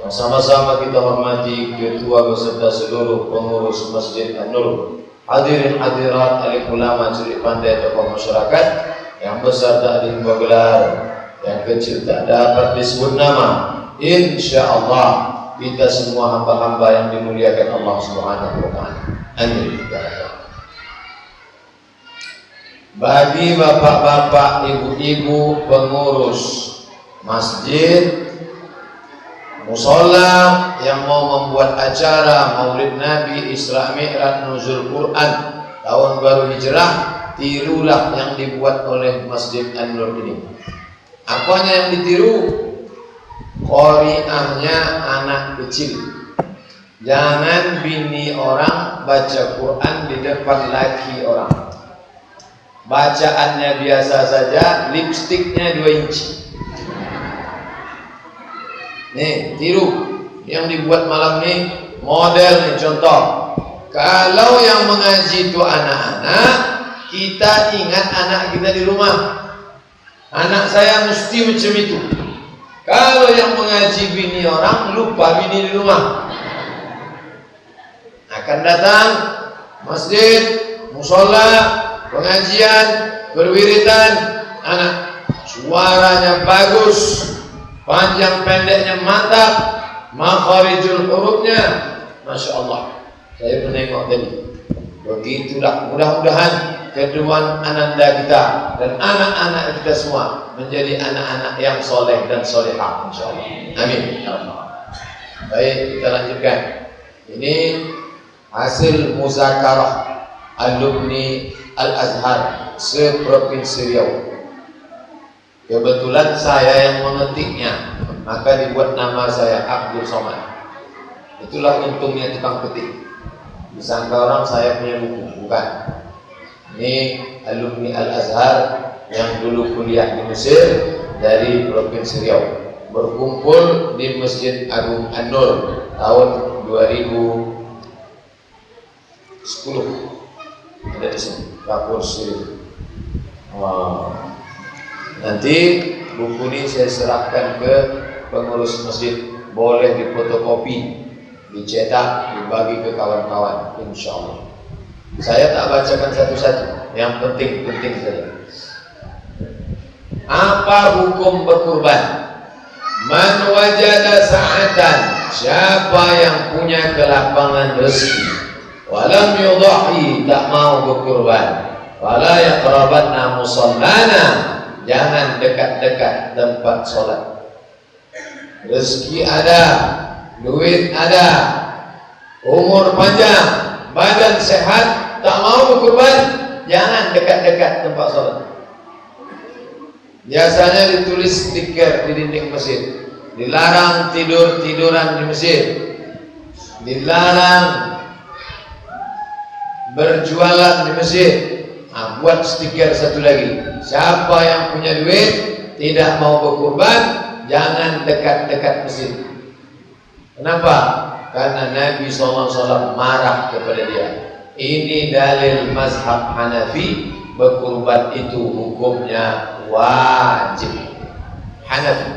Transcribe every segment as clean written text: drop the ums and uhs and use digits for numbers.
Yang sama-sama kita hormati ketua beserta seluruh pengurus Masjid An-Nur, hadirin hadirat, alim ulama, curi pandai, tokoh masyarakat, yang besar tak dihimbau gelar, yang kecil tak dapat disebut nama. InsyaAllah kita semua hamba-hamba yang dimuliakan Allah Subhanahu wa Ta'ala. Amin. Bagi bapak-bapak, ibu-ibu, pengurus masjid, musola yang mau membuat acara Maulid Nabi, Isra Mi'raj, Nuzul Quran, tahun baru hijrah, tirulah yang dibuat oleh Masjid An-Nur ini. Apanya yang ditiru? Qari'ahnya anak kecil. Jangan bini orang baca Quran di depan laki orang. Bacaannya biasa saja, lipstiknya 2 inci. Nih, tiru yang dibuat malam ini, model nih, contoh. Kalau yang mengaji itu anak-anak, kita ingat anak kita di rumah. Anak saya mesti macam itu. Kalau yang mengaji bini orang, lupa bini di rumah. Akan datang masjid, musola, pengajian, berwiridan, anak suaranya bagus, panjang pendeknya mantap, makharijul hurufnya, Masya Allah. Saya menengok tadi. Begitulah, mudah-mudahan kedua ananda kita dan anak-anak kita semua menjadi anak-anak yang soleh dan solehah, Insya Allah. Amin. Baik, kita lanjutkan. Ini hasil muzakarah alumni Al-Azhar se-Provinsi Riau. Kebetulan saya yang mengetiknya, maka dibuat nama saya Abdul Somad. Itulah untungnya tukang ketik. Disangka orang saya punya buku, bukan. Ini alumni Al-Azhar yang dulu kuliah di Mesir dari Provinsi Riau, berkumpul di Masjid Agung An-Nur tahun 2010. Ada di sini, Kapur Sirif. Nanti buku ini saya serahkan ke pengurus masjid, boleh difotokopi, dicetak, dibagi ke kawan-kawan, insya Allah. Saya tak bacakan satu-satu, yang penting-penting saja. Apa hukum berkurban? Man wajada sa'atan, siapa yang punya kelapangan rezeki, walam yudhahi, tak mau berkurban, wala yaqrabanna musallana, jangan dekat-dekat tempat sholat. Rezeki ada, duit ada, umur panjang, badan sehat, tak mau berkurban, jangan dekat-dekat tempat sholat. Biasanya ditulis stiker di dinding masjid, dilarang tidur-tiduran di masjid, dilarang berjualan di masjid. Nah, buat stiker satu lagi, siapa yang punya duit tidak mau berkurban, jangan dekat-dekat masjid. Kenapa? Karena Nabi SAW marah kepada dia. Ini dalil mazhab Hanafi, berkurban itu hukumnya wajib, Hanafi.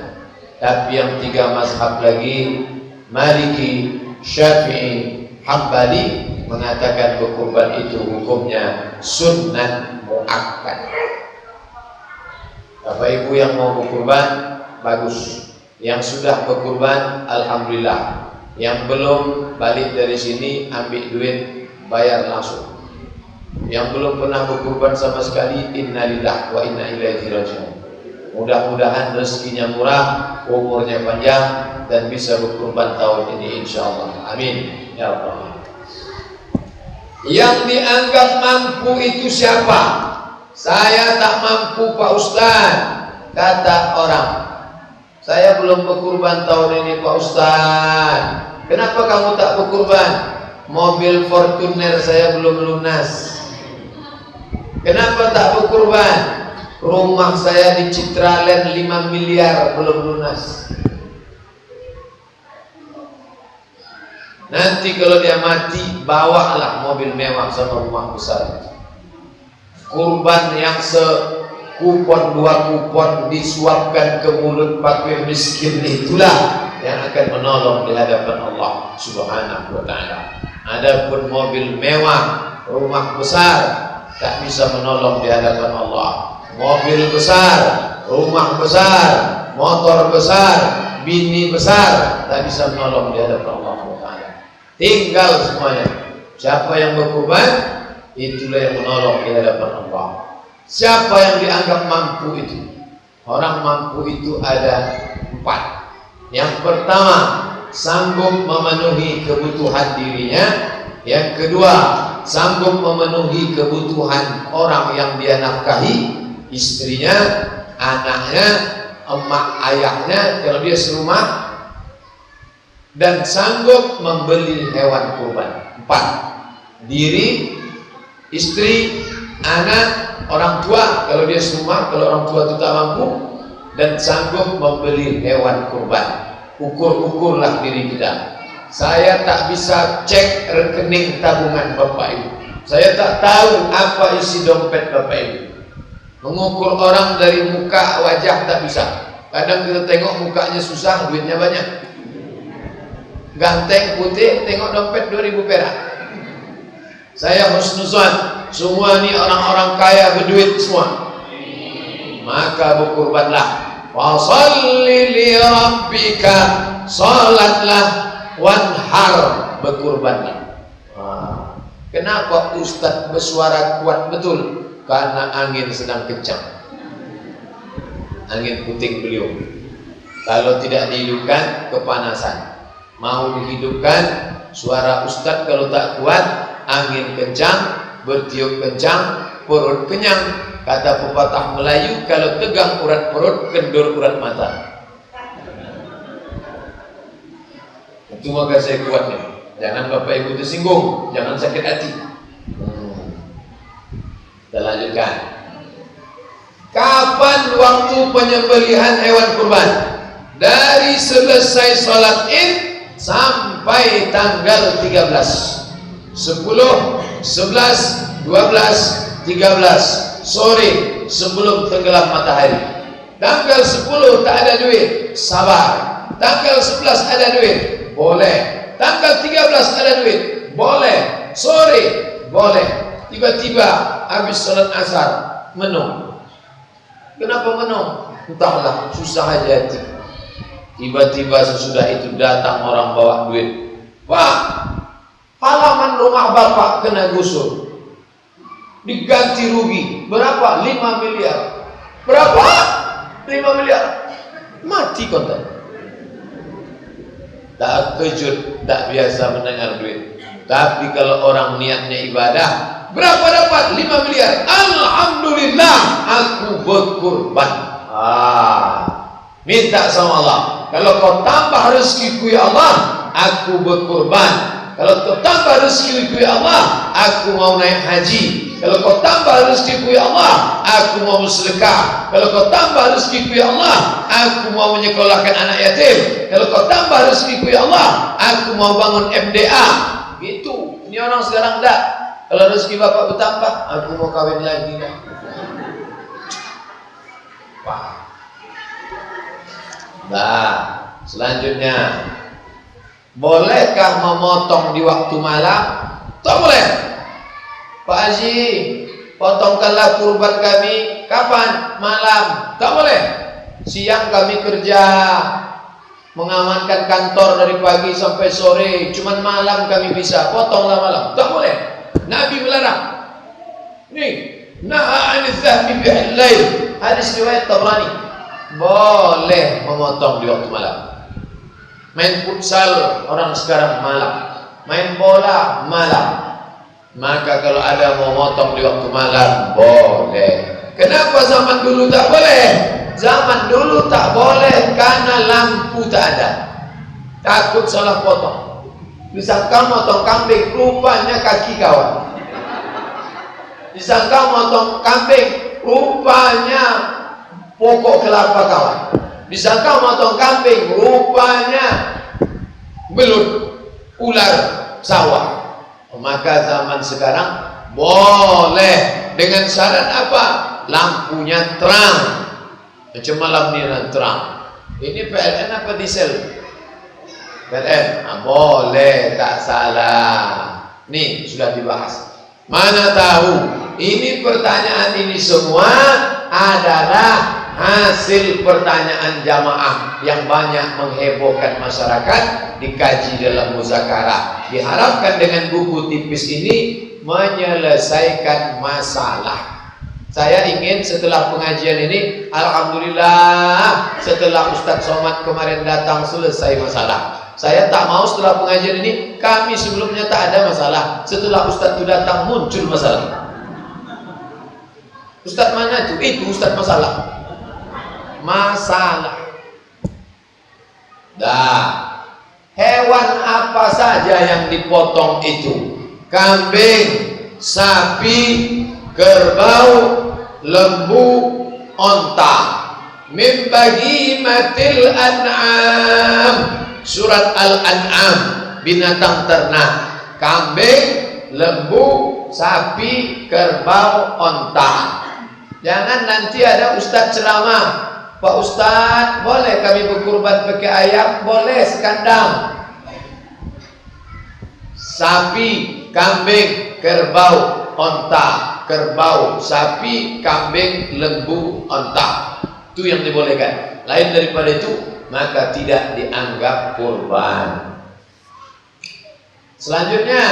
Tapi yang 3 mazhab lagi, Maliki, Syafi'i, Hambali, mengatakan berkurban itu hukumnya sunnah muakkad. Bapak Ibu yang mau berkurban, bagus. Yang sudah berkurban, alhamdulillah. Yang belum, balik dari sini, ambil duit, bayar langsung. Yang belum pernah berkurban sama sekali, innalillah wa inna ilaihi raji'un. Mudah-mudahan rezekinya murah, umurnya panjang, dan bisa berkurban tahun ini insyaallah. Amin ya Allah. Yang dianggap mampu itu siapa? Saya tak mampu Pak Ustaz, kata orang. Saya belum berkurban tahun ini Pak Ustaz. Kenapa kamu tak berkurban? Mobil Fortuner saya belum lunas. Kenapa tak berkurban? Rumah saya di Citraland 5 miliar belum lunas. Nanti kalau dia mati, bawalah mobil mewah sama rumah besar. Kurban yang sekupon 2 kupon disuapkan ke mulut fakir miskin, itulah yang yang akan menolong di hadapan Allah Subhanahu wa taala. Adapun mobil mewah, rumah besar tak bisa menolong di hadapan Allah. Mobil besar, rumah besar, motor besar, bini besar tak bisa menolong di hadapan Allah Subhanahu wa taala. Tinggal semuanya. Siapa yang berkorban, itulah yang menolong di hadapan Allah. Siapa yang dianggap mampu itu? Orang mampu itu ada 4. Yang pertama, sanggup memenuhi kebutuhan dirinya. Yang kedua, sanggup memenuhi kebutuhan orang yang dia nafkahi, istrinya, anaknya, emak ayahnya kalau dia serumah, dan sanggup membeli hewan kurban. 4. Diri, istri, anak, orang tua kalau dia serumah, kalau orang tua itu tak mampu, dan sanggup membeli hewan kurban. Ukur-ukurlah diri kita. Saya tak bisa cek rekening tabungan Bapak Ibu. Saya tak tahu apa isi dompet Bapak Ibu. Mengukur orang dari muka wajah tak bisa. Kadang kita tengok mukanya susah, duitnya banyak. Ganteng putih, tengok dompet 2000 perak. Saya husnuzan, semua ni orang-orang kaya berduit semua. Maka berkurbanlah. Fasalli li rabbika, salatlah, wanhar, berkurbanlah. Kenapa Ustaz bersuara kuat betul? Karena angin sedang kencang. Angin puting beliung. Kalau tidak dihidupkan, kepanasan. Mau dihidupkan, suara Ustaz kalau tak kuat, angin kencang, bertiup kencang, perut kenyang. Kata pepatah Melayu, kalau tegang urat perut, kendur urat mata. Itu maka saya kuatnya. Jangan Bapak Ibu tersinggung, jangan sakit hati. Kita lanjutkan. Kapan waktu penyembelihan hewan kurban? Dari selesai sholat Id sampai tanggal 13, 10, 11, 12, 13 sore sebelum tenggelam matahari. Tanggal 10 tak ada duit, sabar. Tanggal 11 ada duit, boleh. Tanggal 13 ada duit, boleh. Sore, boleh. Tiba-tiba habis salat asar, menung. Kenapa menung? Entahlah, susah aja hati. Tiba-tiba sesudah itu datang orang bawa duit. Pak, halaman rumah Bapak kena gusur, diganti rugi. Berapa? 5 miliar. Berapa? 5 miliar. Mati konten. Tak kejut, tak biasa mendengar duit. Tapi kalau orang niatnya ibadah, berapa dapat? 5 miliar. Alhamdulillah, aku berkurban. Minta sama Allah. Kalau kau tambah rezekiku ya Allah, aku berkurban. Kalau kau tambah rezekiku ya Allah, aku mau naik haji. Kalau kau tambah rezekiku ya Allah, aku mau bersedekah. Kalau kau tambah rezekiku ya Allah, aku mau menyekolahkan anak yatim. Kalau kau tambah rezekiku ya Allah, aku mau bangun MDA. Gitu. Ini orang sekarang enggak. Kalau rezeki Bapak bertambah, aku mau kawin lagi. Wah. Nah, selanjutnya, bolehkah memotong di waktu malam? Tak boleh. Pak Haji, potongkanlah kurban kami. Kapan? Malam. Tak boleh. Siang kami kerja, mengamankan kantor dari pagi sampai sore. Cuman malam kami bisa. Potonglah malam. Tak boleh. Nabi melarang. Nih, na'a anil dhahbi bihil lail. Hadis riwayat Tabrani. Boleh memotong di waktu malam. Main futsal orang sekarang malam, main bola malam. Maka kalau ada mau motong di waktu malam, boleh. Kenapa zaman dulu tak boleh? Zaman dulu tak boleh karena lampu tak ada. Takut salah potong. Disangka motong kambing, rupanya kaki kawan. Disangka motong kambing, rupanya pokok kelapa kawan. Disangka motong kambing, rupanya belut ular sawah. Maka zaman sekarang boleh dengan syarat apa? Lampunya terang. Macam malam ni terang. Ini PLN apa diesel? Boleh, tak salah. Nih sudah dibahas. Mana tahu ini pertanyaan ini semua adalah hasil pertanyaan jamaah yang banyak menghebohkan masyarakat, dikaji dalam muzakarah. Diharapkan dengan buku tipis ini menyelesaikan masalah. Saya ingin setelah pengajian ini, alhamdulillah, setelah Ustadz Somad kemarin datang selesai masalah. Saya tak mau setelah pengajian ini, kami sebelumnya tak ada masalah, setelah Ustadz itu datang muncul masalah. Ustadz mana itu? Itu Ustadz masalah. Dah. Hewan apa saja yang dipotong itu? Kambing, sapi, kerbau, lembu, onta. Min bahimatil an'am. Surat Al-An'am, binatang ternak. Kambing, lembu, sapi, kerbau, onta. Jangan nanti ada ustadz ceramah, Pak Ustadz, boleh kami berkurban pakai ayam? Boleh sekandang. Sapi, kambing, kerbau, onta. Kerbau, sapi, kambing, lembu, onta. Itu yang dibolehkan. Lain daripada itu maka tidak dianggap kurban. Selanjutnya,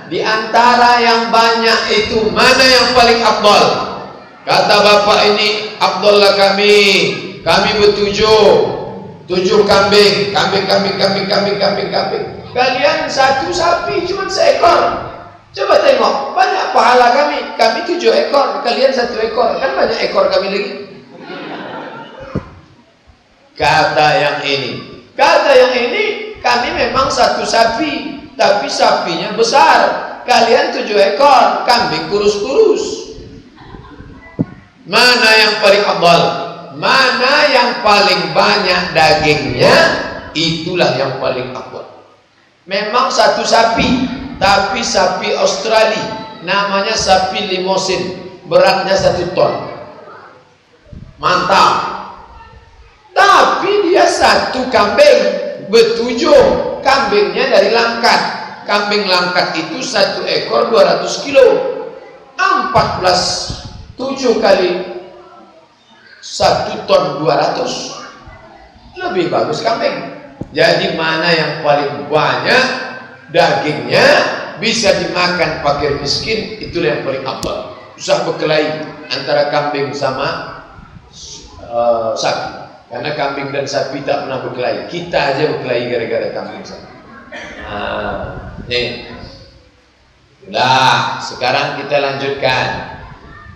di antara yang banyak itu mana yang paling afdal? Kata bapak ini, afdallah kami tujuh kambing. Kalian satu sapi cuma seekor. Coba tengok, banyak pahala kami 7 ekor, kalian 1 ekor, kan banyak ekor kami lagi. Kata yang ini, kami memang 1 sapi, tapi sapinya besar. Kalian 7 ekor, kambing kurus-kurus. Mana yang paling afdal? Mana yang paling banyak dagingnya? Itulah yang paling afdal. Memang 1 sapi, tapi sapi Australia, namanya sapi limosin, beratnya 1 ton. Mantap. Tapi dia 1 kambing, ber7 kambingnya dari Langkat. Kambing Langkat itu 1 ekor 200 kilo. 7 kali 1 ton 200. Lebih bagus kambing. Jadi mana yang paling banyak dagingnya bisa dimakan fakir miskin, itulah yang paling afdal. Usah berkelahi antara kambing sama sapi. Karena kambing dan sapi tak pernah berkelahi. Kita aja berkelahi gara-gara kambing sapi. Nih. Nah, sekarang kita lanjutkan.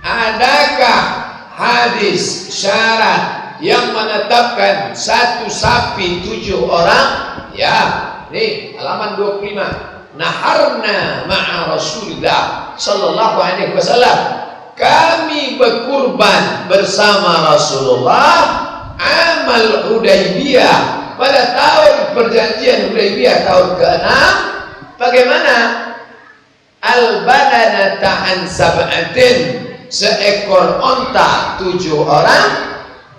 Adakah hadis syarat yang menetapkan 1 sapi 7 orang? Ya, nih halaman 25. Naharna ma'a Rasulullah sallallahu alaihi wasallam. Kami berkurban bersama Rasulullah amal Hudaybiyah pada tahun perjanjian Hudaybiyah tahun ke-6. Bagaimana? Al-badanata an sab'atin, seekor onta 7 orang,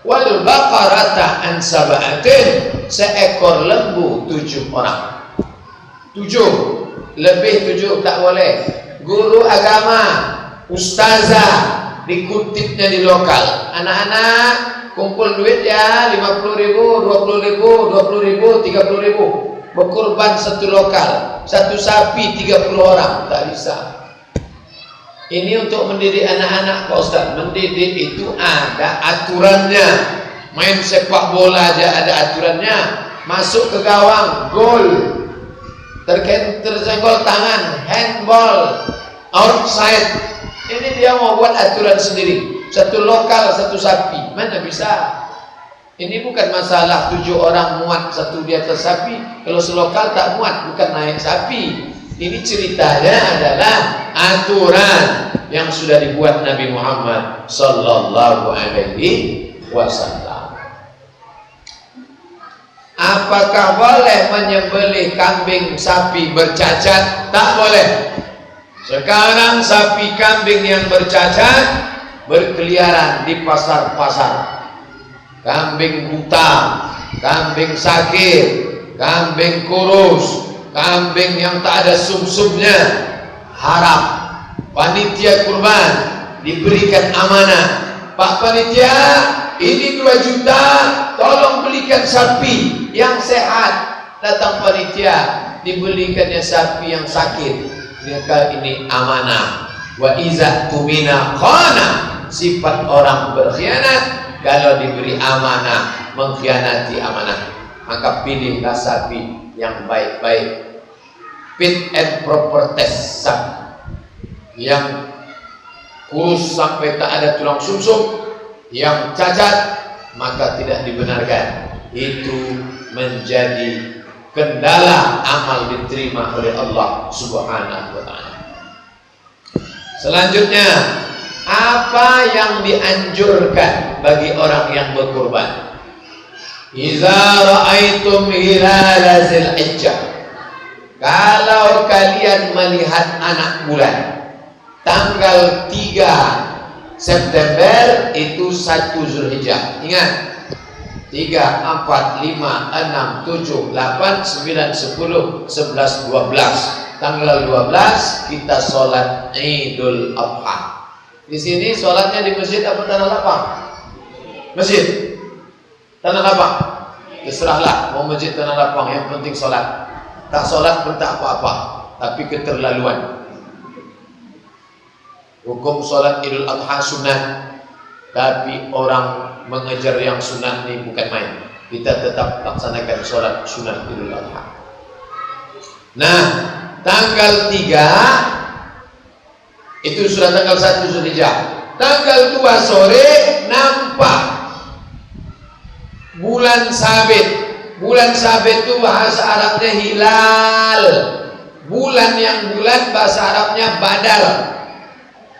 wal baqarata an sab'atin, seekor lembu 7 orang. 7 lebih 7 tak boleh. Guru agama, ustazah dikutipnya di lokal. Anak-anak kumpul duit ya, 50.000, 20.000, 30.000. Berkurban 1 lokal, 1 sapi 30 orang, tak bisa. Ini untuk mendidik anak-anak Pak Ustaz. Mendidik itu ada aturannya. Main sepak bola aja ada aturannya. Masuk ke gawang, gol. Tersenggol tangan, handball, outside. Ini dia mau buat aturan sendiri. 1 lokal, 1 sapi, mana bisa? Ini bukan masalah 7 orang muat 1 di atas sapi. Kalau selokal tak muat, bukan naik sapi. Ini ceritanya adalah aturan yang sudah dibuat Nabi Muhammad sallallahu alaihi wasallam. Apakah boleh menyembelih kambing sapi bercacat? Tak boleh. Sekarang sapi kambing yang bercacat berkeliaran di pasar-pasar. Kambing buta, kambing sakit, kambing kurus, kambing yang tak ada sumsumnya, haram. Panitia kurban diberikan amanah, Pak Panitia, ini 2 juta, tolong belikan sapi yang sehat. Datang panitia, dibelikannya sapi yang sakit. Maka ini amanah. Wa iza tumina khana, sifat orang berkhianat kalau diberi amanah mengkhianati amanah. Maka pilihlah sapi yang baik-baik, fit and proper test sapi yang kurus sampai tak ada tulang sumsum, yang cacat maka tidak dibenarkan. Itu menjadi kendala amal diterima oleh Allah Subhanahu wa ta'ala. Selanjutnya, apa yang dianjurkan bagi orang yang berkurban? Iza ra'aitum hilala Dzulhijjah, kalau kalian melihat anak bulan tanggal 3 September itu 1 Dzulhijjah. Ingat, 3, 4, 5, 6, 7, 8, 9, 10, 11, 12. Tanggal 12 kita sholat Idul Adha. Di sini sholatnya di masjid apa tanah lapang? Masjid. Tanah lapang. Terserahlah, mau masjid tanah lapang, yang penting sholat. Tak sholat pun tak apa-apa, tapi keterlaluan. Hukum sholat Idul Adha sunat, tapi orang mengejar yang sunat ini bukan main. Kita tetap laksanakan sholat sunat Idul Adha. Nah, tanggal 3 itu sudah tanggal 1 Dzulhijjah. Tanggal 2 sore nampak bulan sabit. Bulan sabit itu bahasa Arabnya hilal. Bulan yang bulan bahasa Arabnya badar.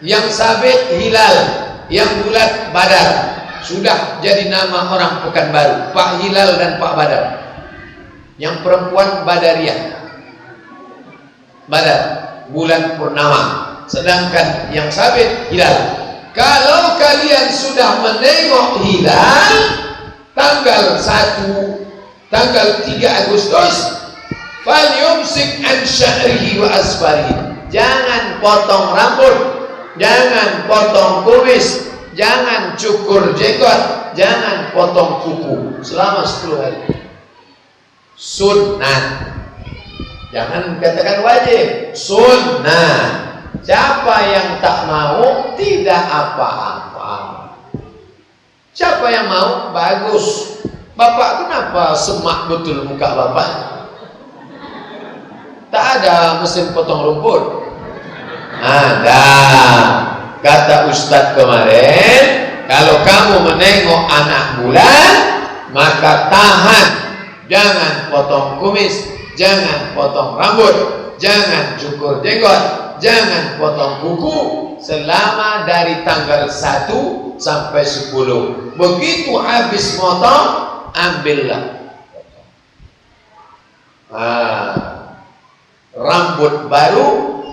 Yang sabit hilal, yang bulat badar. Sudah jadi nama orang Pekanbaru, Pak Hilal dan Pak Badar. Yang perempuan Badariah, Badar, bulan purnama. Sedangkan yang sabit hilal. Kalau kalian sudah menengok hilal tanggal 1, tanggal 3 Agustus, falyumsik an sya'rihi wa asfarihi. Jangan potong rambut, jangan potong kumis, jangan cukur jenggot, jangan potong kuku selama 10 hari. Sunnah. Jangan katakan wajib, sunnah. Siapa yang tak mau tidak apa-apa. Siapa yang mau, bagus. Bapak kenapa semak betul muka bapak? Tak ada mesin potong rumput. Ada. Kata Ustadz kemarin, kalau kamu menengok anak bulan, maka tahan. Jangan potong kumis, jangan potong rambut, jangan cukur jenggot, jangan potong kuku selama dari tanggal 1 sampai 10. Begitu habis motong, ambillah. Rambut baru,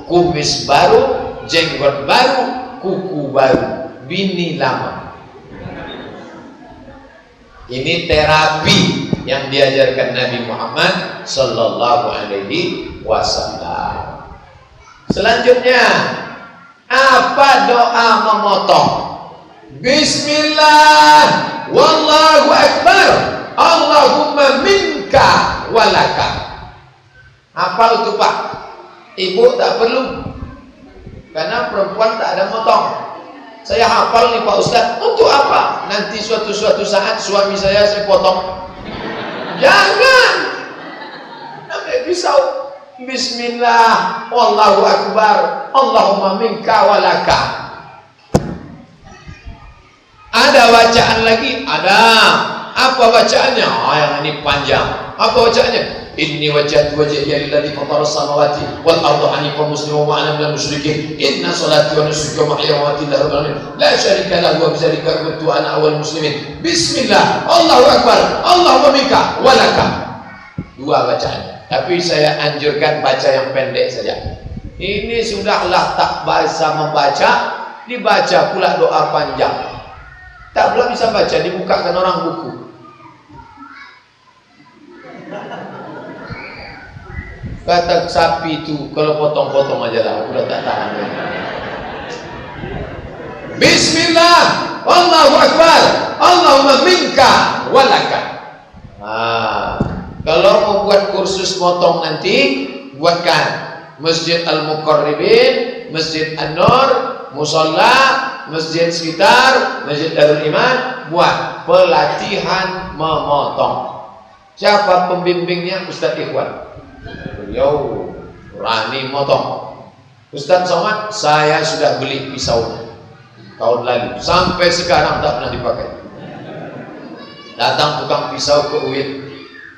kumis baru, jenggot baru, kuku baru, bini lama. Ini terapi yang diajarkan Nabi Muhammad sallallahu alaihi wasallam. Selanjutnya, apa doa memotong? Bismillah, wallahu akbar, Allahumma minka walaka. Hafal itu Pak. Ibu tak perlu, karena perempuan tak ada motong. Saya hafal nih Pak Ustadz. Untuk apa? Nanti suatu saat suami saya potong. Jangan. Ambil pisau. Bismillah, wallahu akbar, Allahumma minka walaka. Ada bacaan lagi? Ada. Apa bacaannya? Yang ini panjang. Apa bacaannya? Inni wajjahtu wajhiya lillazi fatara as-samawati wal arda hanifan musliman wa ana minal musyrikin. Inna salati wa nusuki wa mahyaya wa mamati lillahi rabbil alamin. La syarika lahu wa bidzalika umirtu ana awwalul muslimin. Bismillah, Allahu akbar, Allahumma minka walaka. Dua bacaan. Tapi saya anjurkan baca yang pendek saja. Ini sudahlah tak bisa membaca, dibaca pula doa panjang. Tak pula bisa baca, dibukakan orang buku. Kata sapi itu kalau potong-potong aja lah, udah tak tahan. Bismillah, Allahu Akbar, Allahumma minka walaka. Kalau mau buat kursus potong nanti, buatkan Masjid Al-Muqarribin, Masjid An-Nur, Musalla, masjid sekitar, Masjid Darul Iman, buat pelatihan memotong. Siapa pembimbingnya? Ustaz Ikhwan. Beliau berani motong. Ustaz Somad, saya sudah beli pisau tahun lalu, sampai sekarang tak pernah dipakai. Datang tukang pisau ke UIN,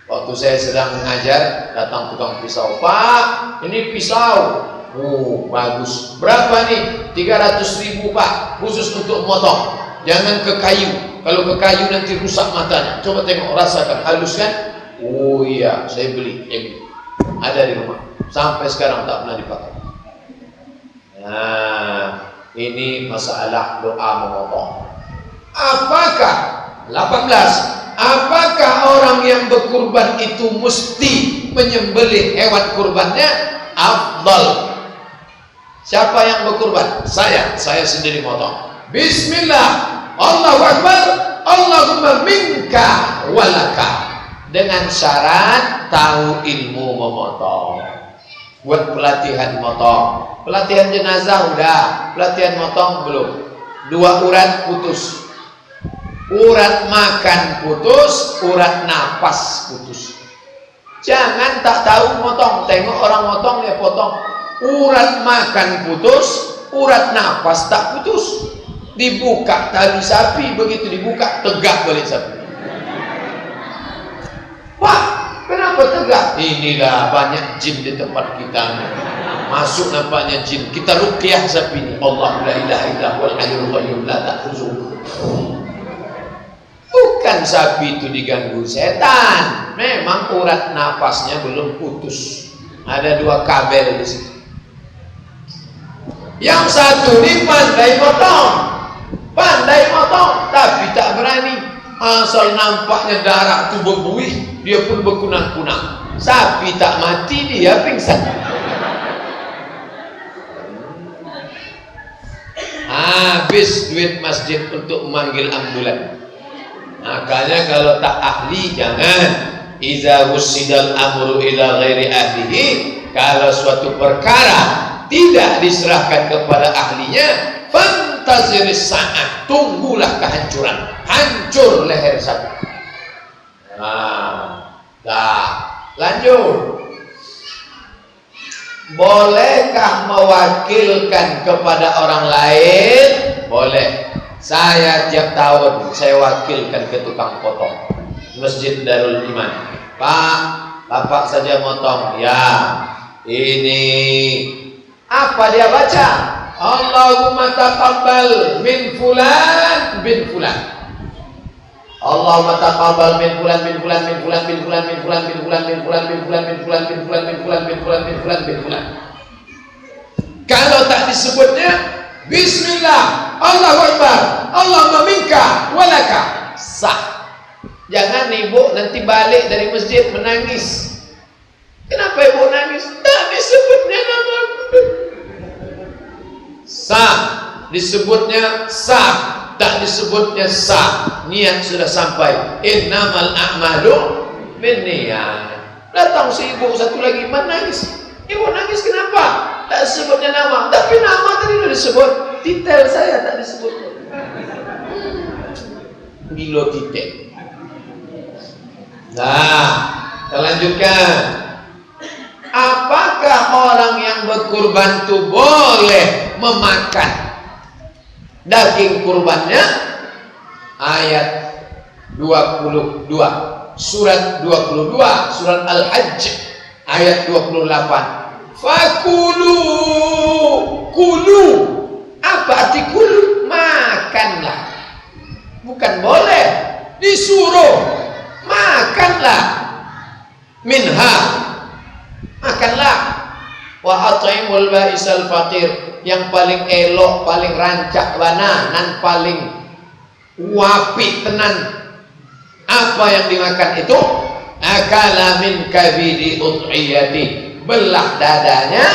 waktu saya sedang mengajar, datang tukang pisau, Pak, ini pisau. Oh, bagus. Berapa nih? 300.000 Pak, khusus untuk motong. Jangan ke kayu. Kalau ke kayu nanti rusak matanya. Coba tengok, rasakan, halus kan? Oh iya, saya beli. Ada di rumah. Sampai sekarang tak pernah dipakai. Nah, ini masalah doa memotong. Apakah 18? Apakah orang yang berkurban itu mesti menyembelih hewan kurbannya? Afdal. Siapa yang berkurban? Saya sendiri motong. Bismillah, Allahu Akbar, Allahumma minka walaka. Dengan syarat tahu ilmu memotong. Buat pelatihan motong. Pelatihan jenazah udah, pelatihan motong belum. 2 urat putus. Urat makan putus, urat napas putus. Jangan tak tahu motong, tengok orang motong ya potong. Urat makan putus, urat napas tak putus. Dibuka tali sapi, begitu dibuka tegak balik sapi. Pak, kenapa tegak? Inilah banyak jin di tempat kita. Masuk nampaknya jin. Kita ruqyah sapi ini. Allah la ilaha illa huwal hayyul qayyum la ta'khudhuhu. Bukan sapi itu diganggu setan. Memang urat napasnya belum putus. Ada 2 kabel di situ. Yang satu ini pandai motong, tapi tak berani. Asal nampaknya darah itu berbuih, dia pun berkunang-kunang. Sapi tak mati, dia pingsan. Habis duit masjid untuk memanggil ambulan. Makanya kalau tak ahli jangan. Iza wusidal amru ila ghairi ahlihi. Kalau suatu perkara tidak diserahkan kepada ahlinya, fantaziris sa'at, tunggulah kehancuran. Hancur leher sapi. Lanjut. Bolehkah mewakilkan kepada orang lain? Boleh. Saya tiap tahun saya wakilkan ke tukang potong Masjid Darul Iman. Pak, bapak saja motong. Ya, ini apa dia baca? Allahumma taqabbal min fulan bin fulan. Allahumma taqabbal min fulan bin fulan bin fulan bin fulan bin fulan bin fulan bin fulan bin fulan bin fulan bin fulan bin fulan bin fulan bin fulan bin fulan. Kalau tak disebutnya Bismillah, Allahu Akbar, Allahumma minka walaka, sah. Jangan ibu nanti balik dari masjid menangis. Kenapa ibu nangis? Tak disebutnya nama. Sah, disebutnya sah, tak disebutnya sah. Niat sudah sampai. Innamal a'malu binniyat. Datang si ibu satu lagi menangis. Ibu nangis kenapa? Tak disebutnya nama. Tapi nama tadi sudah disebut. Titel saya tak disebut. Bilo titel. Nah, kita lanjutkan. Apakah orang yang berkurban itu boleh memakan daging kurbannya? Ayat 22 surat 22 surat Al-Hajj ayat 28. Fakulu, kulu. Apa arti kulu? Makanlah. Bukan boleh, disuruh. Makanlah. Minha, makanlah. Wa at'imul ba'isal faqir. Yang paling elok, paling rancak bana, nan paling wapi tenan. Apa yang dimakan itu? Akala min kabidi ud'iyati. belah dadanya,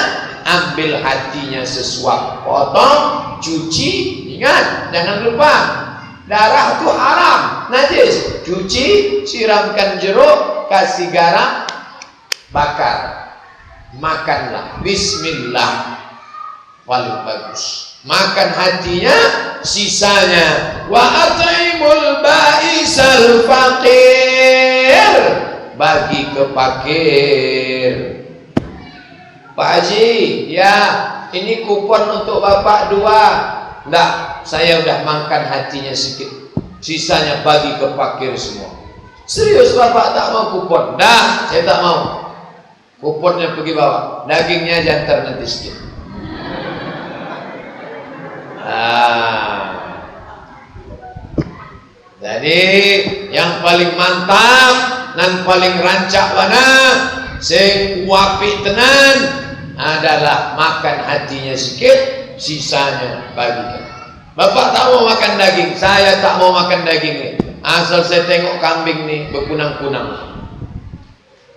ambil hatinya sesuap, potong, cuci. Ingat, jangan lupa, darah itu haram, najis. Cuci, siramkan jeruk, kasih garam, bakar, makanlah. Bismillah, paling bagus. Makan hatinya, sisanya wa at'imul ba'isal faqir, bagi ke fakir. Pak Haji, ya ini kupon untuk bapak 2. Enggak, saya udah makan hatinya sedikit, sisanya bagi ke fakir semua. Serius bapak tak mau kupon? Dah, saya tak mau. Kuponnya pergi bawa, dagingnya jantar nanti sedikit. Jadi yang paling mantap dan paling rancak mana, sing wapi tenan adalah makan hatinya sedikit, sisanya bagikan. Bapak tak mau makan daging, saya tak mau makan daging nih. Asal saya tengok kambing nih berkunang-kunang,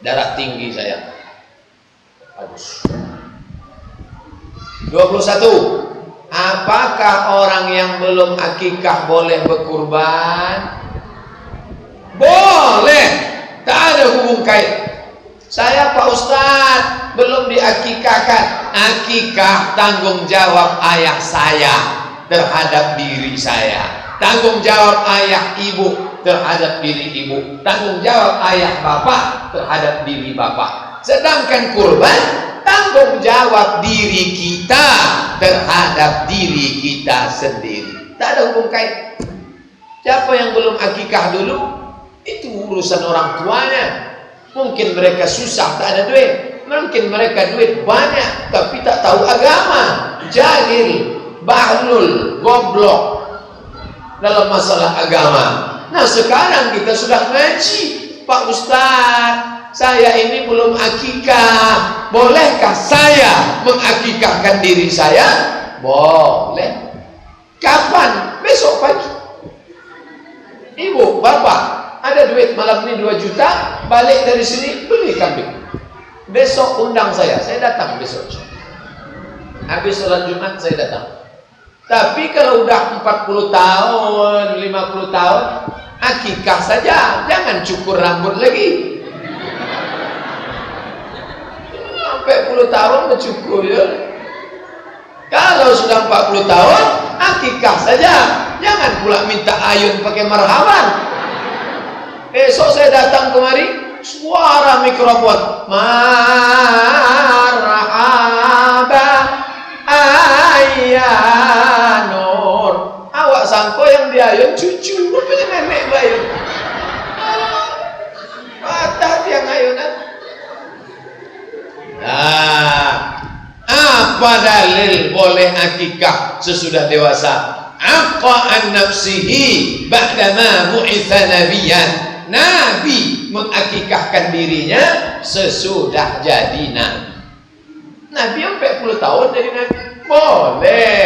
darah tinggi saya. Bagus. 21. Apakah orang yang belum akikah boleh berkurban? Boleh, tak ada hubung kait. Saya Pak Ustadz belum diakikahkan. Akikah tanggung jawab ayah saya terhadap diri saya, tanggung jawab ayah ibu terhadap diri ibu, tanggung jawab ayah bapak terhadap diri bapak. Sedangkan kurban tanggung jawab diri kita terhadap diri kita sendiri. Tak ada hubung kait. Siapa yang belum akikah dulu, itu urusan orang tuanya. Mungkin mereka susah, tak ada duit. Mungkin mereka duit banyak, tapi tak tahu agama. Jahil, bahlul, goblok dalam masalah agama. Nah sekarang kita sudah ngaji. Pak Ustadz, saya ini belum akikah, bolehkah saya mengakikahkan diri saya? Boleh. Kapan? Besok pagi. Ibu, bapak, ada duit malam ini 2 juta, balik dari sini beli kambing. Besok undang saya datang besok. Habis sholat Jumat saya datang. Tapi kalau udah 40 tahun, 50 tahun, akikah saja, jangan cukur rambut lagi. Sampai 10 tahun mencukur ya. Kalau sudah 40 tahun, akikah saja, jangan pula minta ayun pakai marhaban. Besok saya datang kemari, suara mikrofon, marhaba ayyanur. Awak sangko yang diayun cucu, rupanya nenek bayun. Patah tiang ayunan. Nah, apa dalil boleh akikah sesudah dewasa? Aqa'an nafsihi ba'dama bu'itha nabiyan. Nabi mengakikahkan dirinya sesudah jadi nabi. Nabi sampai 10 tahun jadi nabi. Boleh.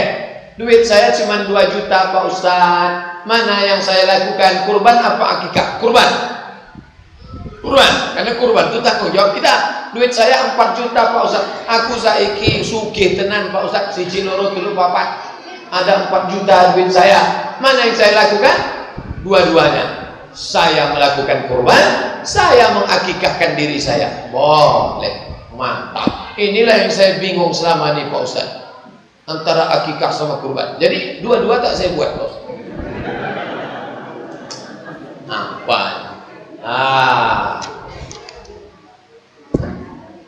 Duit saya cuma 2 juta Pak Ustadz. Mana yang saya lakukan? Kurban apa akikah? Kurban. Kurban. Karena kurban itu tanggung jawab kita. Duit saya 4 juta Pak Ustadz. Aku saiki sugih tenan Pak Ustadz. 1 loro 3 4. Ada 4 juta duit saya. Mana yang saya lakukan? Dua-duanya. Saya melakukan kurban, saya mengakikahkan diri saya. Boleh. Mantap. Inilah yang saya bingung selama ini Pak Ustadz, antara akikah sama kurban. Jadi dua-dua tak saya buat Pak Ustadz. Apa?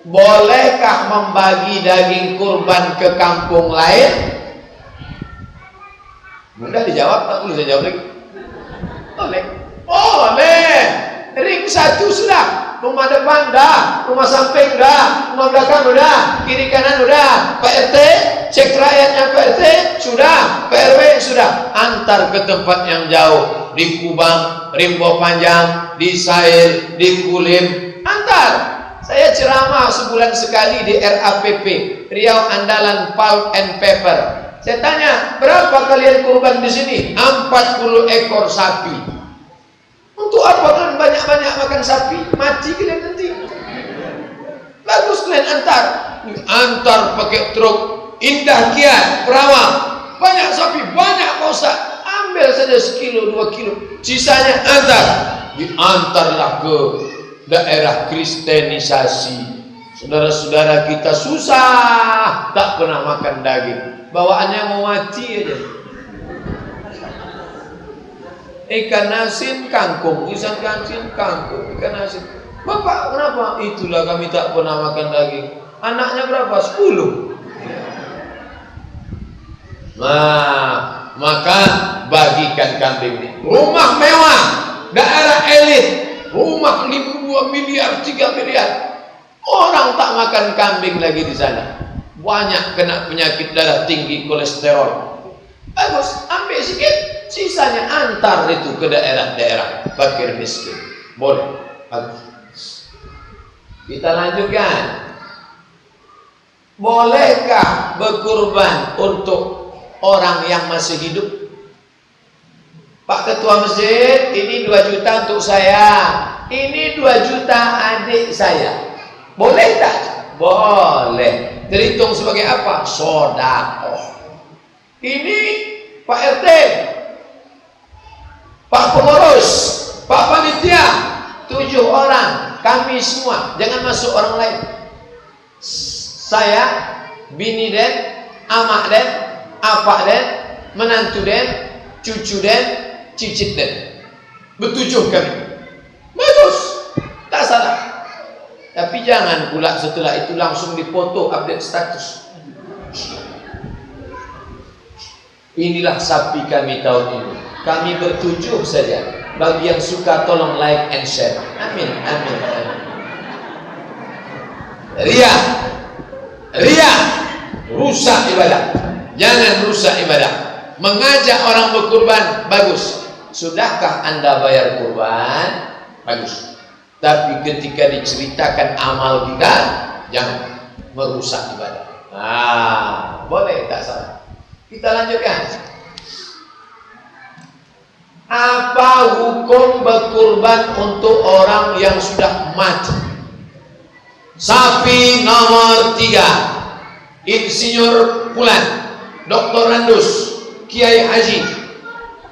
Bolehkah membagi daging kurban ke kampung lain? Mudah dijawab, tak perlu saya jawab lagi. Boleh. Boleh. Ring 1 sudah. Rumah depan dah, rumah samping dah, rumah belakang udah, kiri kanan udah. Pak RT, cek rakyatnya Pak RT, sudah. Pak RW sudah. Antar ke tempat yang jauh, di Kubang, Rimbo Panjang, di Sail, di Kulim. Antar. Saya ceramah sebulan sekali di RAPP, Riau Andalan Pulp and Paper. Saya tanya, berapa kalian kurban di sini? 40 ekor sapi. Untuk apa kan banyak-banyak makan sapi? Mati kalian nanti. Bagus kalian antar pakai truk, indah kiat, perawat, banyak sapi, banyak Pak Ustaz. Ambil saja 1 kilo, 2 kilo, sisanya diantarlah ke daerah kristenisasi. Saudara-saudara kita susah, tak pernah makan daging, bawaannya mau mati aja. Ikan asin kangkung, ikan asin kangkung, ikan asin. Bapak kenapa? Itulah kami tak pernah makan daging. Anaknya berapa? 10. Nah, maka bagikan kambing ini. Rumah mewah, daerah elit, rumah 2 miliar, 3 miliar. Orang tak makan kambing lagi di sana. Banyak kena penyakit darah tinggi, kolesterol. Bagus, ambil sedikit, sisanya antar itu ke daerah-daerah fakir miskin. Boleh. Bagus. Kita lanjutkan. Bolehkah berkurban untuk orang yang masih hidup? Pak Ketua Masjid, ini 2 juta untuk saya, ini 2 juta adik saya. Boleh tak? Boleh. Terhitung sebagai apa? Sedekah. Ini Pak RT, Pak pengurus, Pak panitia, 7 orang, kami semua, jangan masuk orang lain. Saya, bini den, amak den, apak den, menantu den, cucu den, cicit den. Bertujuh kami. Bagus, tak salah. Tapi jangan pula setelah itu langsung dipoto update status. Inilah sapi kami tahun ini. Kami bertujuh saja. Bagi yang suka tolong like and share. Amin, amin, amin. Ria, rusak ibadah. Jangan rusak ibadah. Mengajak orang berkurban, bagus. Sudahkah Anda bayar kurban? Bagus. Tapi ketika diceritakan amal kita, jangan merusak ibadah. Nah, boleh tak salah. Kita lanjutkan. Apa hukum berkurban untuk orang yang sudah mati? Sapi nomor 3, Insinyur Pulan, Dr. Randus, Kiai Haji,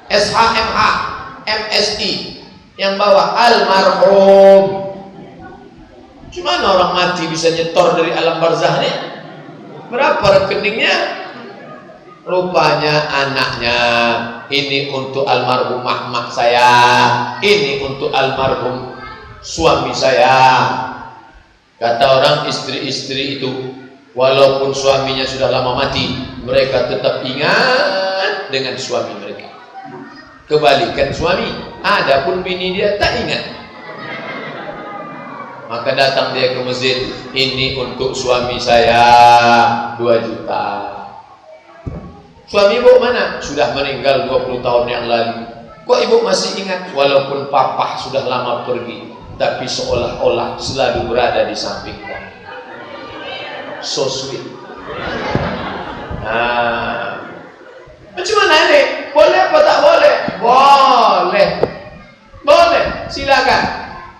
SHMH, MSI, yang bawa almarhum. Cuman orang mati bisa nyetor dari alam barzah nih? Berapa rekeningnya? Rupanya anaknya, ini untuk almarhum Ahmad saya, ini untuk almarhum suami saya. Kata orang, istri-istri itu walaupun suaminya sudah lama mati, mereka tetap ingat dengan suami mereka. Kebalikan suami, adapun bini dia tak ingat. Maka datang dia ke masjid, ini untuk suami saya 2 juta. Suami ibu mana? Sudah meninggal 20 tahun yang lalu. Kok ibu masih ingat? Walaupun papa sudah lama pergi, tapi seolah-olah selalu berada di samping kamu. So sweet. Nah, macam mana ini? Boleh apa tak boleh? Boleh. Boleh, silakan.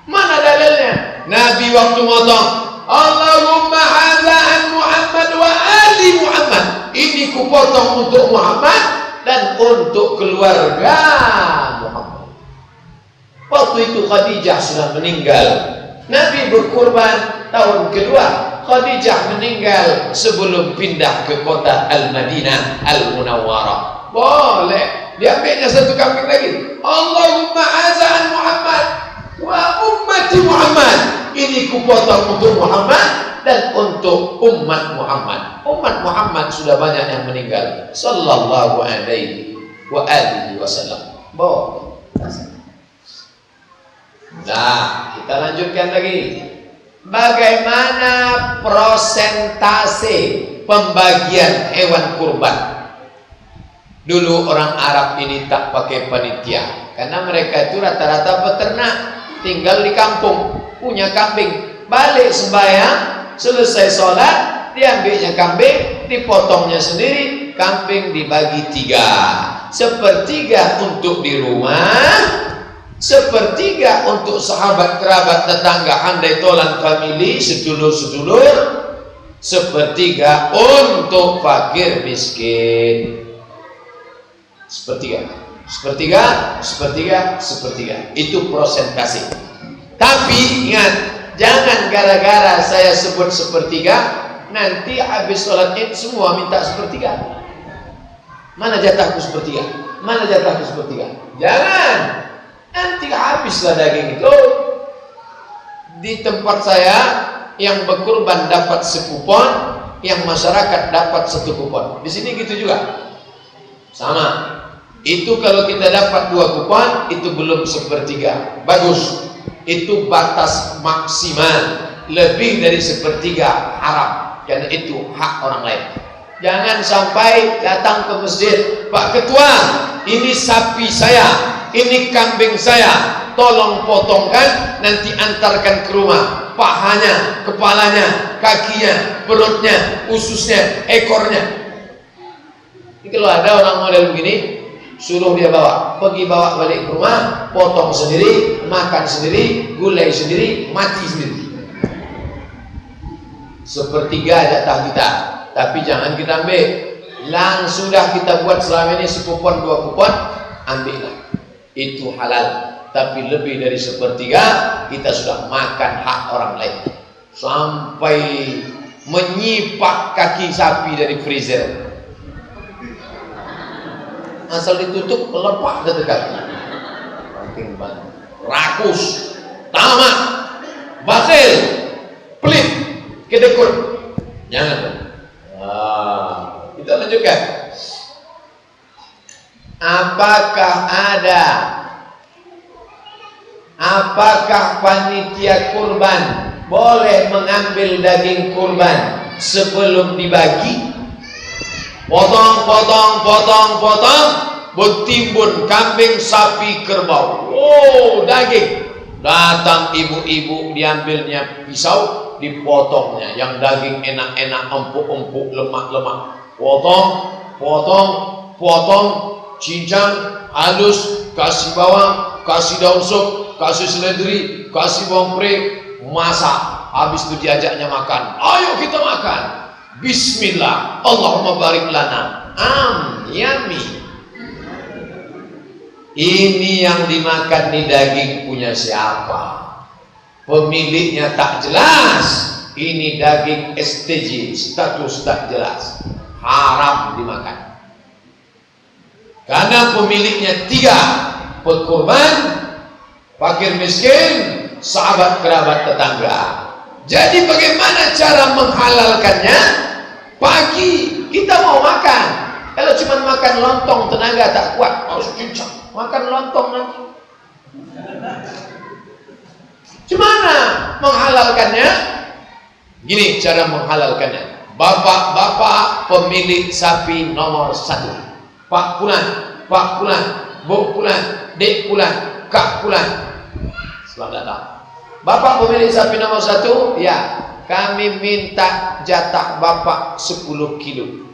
Mana dalilnya? Nabi waktu motong, Allahumma hadza an Muhammad wa ali Muhammad. Ini kupotong untuk Muhammad dan untuk keluarga Muhammad. Waktu itu Khadijah sudah meninggal. Nabi berkurban tahun kedua. Khadijah meninggal sebelum pindah ke kota Al-Madinah Al-Munawwarah. Boleh. Diambilnya 1 kambing lagi. Allahumma azan Muhammad wa ummati Muhammad. Ini kupotong untuk Muhammad dan untuk umat Muhammad. Umat Muhammad sudah banyak yang meninggal. Sallallahu alaihi wa alihi wasallam. Boleh. Nah, kita lanjutkan lagi. Bagaimana prosentase pembagian hewan kurban? Dulu orang Arab ini tak pakai panitia, karena mereka itu rata-rata peternak, tinggal di kampung, punya kambing. Balik sembahyang, selesai sholat, diambilnya kambing, dipotongnya sendiri, kambing dibagi 3. 1/3 untuk di rumah, Sepertiga untuk sahabat, kerabat, tetangga, handai tolan, famili, sedulur-sedulur. Sepertiga untuk fakir miskin. Sepertiga, sepertiga, sepertiga, sepertiga. Itu persentase. Tapi ingat, jangan gara-gara saya sebut sepertiga, nanti habis sholat Id semua minta sepertiga. Mana jatahku sepertiga? Mana jatahku sepertiga? Jangan. Nanti habislah daging itu. Di tempat saya yang berkurban dapat sekupon, yang masyarakat dapat satu kupon. Di sini gitu juga. Sama. Itu kalau kita dapat 2 kupon, itu belum sepertiga. Bagus. Itu batas maksimal. Lebih dari sepertiga haram. Karena itu hak orang lain. Jangan sampai datang ke masjid, Pak Ketua, ini sapi saya, ini kambing saya, tolong potongkan, nanti antarkan ke rumah. Pahanya, kepalanya, kakinya, perutnya, ususnya, ekornya. Ini kalau ada orang model begini, suruh dia bawa, pergi bawa balik ke rumah, potong sendiri, makan sendiri, gulai sendiri, mati sendiri. Sepertiga jatah kita. Tapi jangan kita ambil. Langsung dah kita buat selama ini sekupon 2 kupon, ambillah. Itu halal. Tapi lebih dari sepertiga kita sudah makan hak orang lain. Sampai menyipak kaki sapi dari freezer. Asal ditutup melepak dari kaki. Penting banget. Rakus, tamak, batil, pelit, kedekut. Jangan. Kita lanjutkan. Apakah panitia kurban boleh mengambil daging kurban sebelum dibagi? Potong, bertimbun kambing, sapi, kerbau. Oh, daging. Datang ibu-ibu, diambilnya pisau, dipotongnya. Yang daging enak-enak, empuk-empuk, lemak-lemak. Potong, cincang, halus, kasih bawang, kasih daun sup, kasih seledri, kasih bawang pre, masak. Habis itu diajaknya makan. Ayo kita makan. Bismillah, Allahumma barik lana. Yummy. Ini yang dimakan nih daging punya siapa? Pemiliknya tak jelas. Ini daging STJ, status tak jelas. Haram dimakan. Karena pemiliknya 3, pekurban, fakir miskin, sahabat kerabat tetangga. Jadi bagaimana cara menghalalkannya? Pagi kita mau makan. Kalau cuma makan lontong tenaga tak kuat, harus cincang. Makan lontong nanti. Gimana menghalalkannya? Gini cara menghalalkannya. Bapak-bapak pemilik sapi nomor 1. Pak Pulan, Bu Pulan, Dek Pulan, Kak Pulan. Selamat datang. Bapak pemilik sapi nomor 1, ya, kami minta jatah Bapak 10 kilo.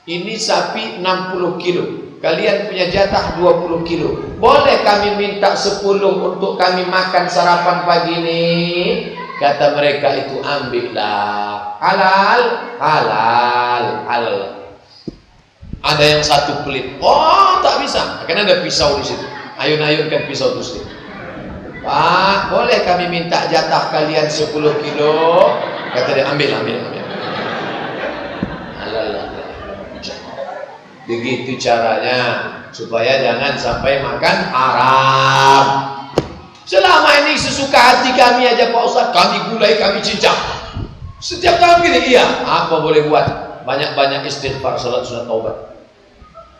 Ini sapi 60 kilo. Kalian punya jatah 20 kilo. Boleh kami minta 10 untuk kami makan sarapan pagi ini? Kata mereka itu, ambillah. Halal, halal, halal. Ada yang 1 pelit. Oh, tak bisa. Karena ada pisau di situ. Ayun-ayunkan pisau itu sedikit. Pak, boleh kami minta jatah kalian 10 kilo? Kata dia, ambil. Begitu caranya, supaya jangan sampai makan haram. Selama ini sesuka hati kami aja Pak Ustaz, kami gulai, kami cincang. Setiap tahun gini, iya. Apa boleh buat? Banyak-banyak istighfar, salat sunat taubat.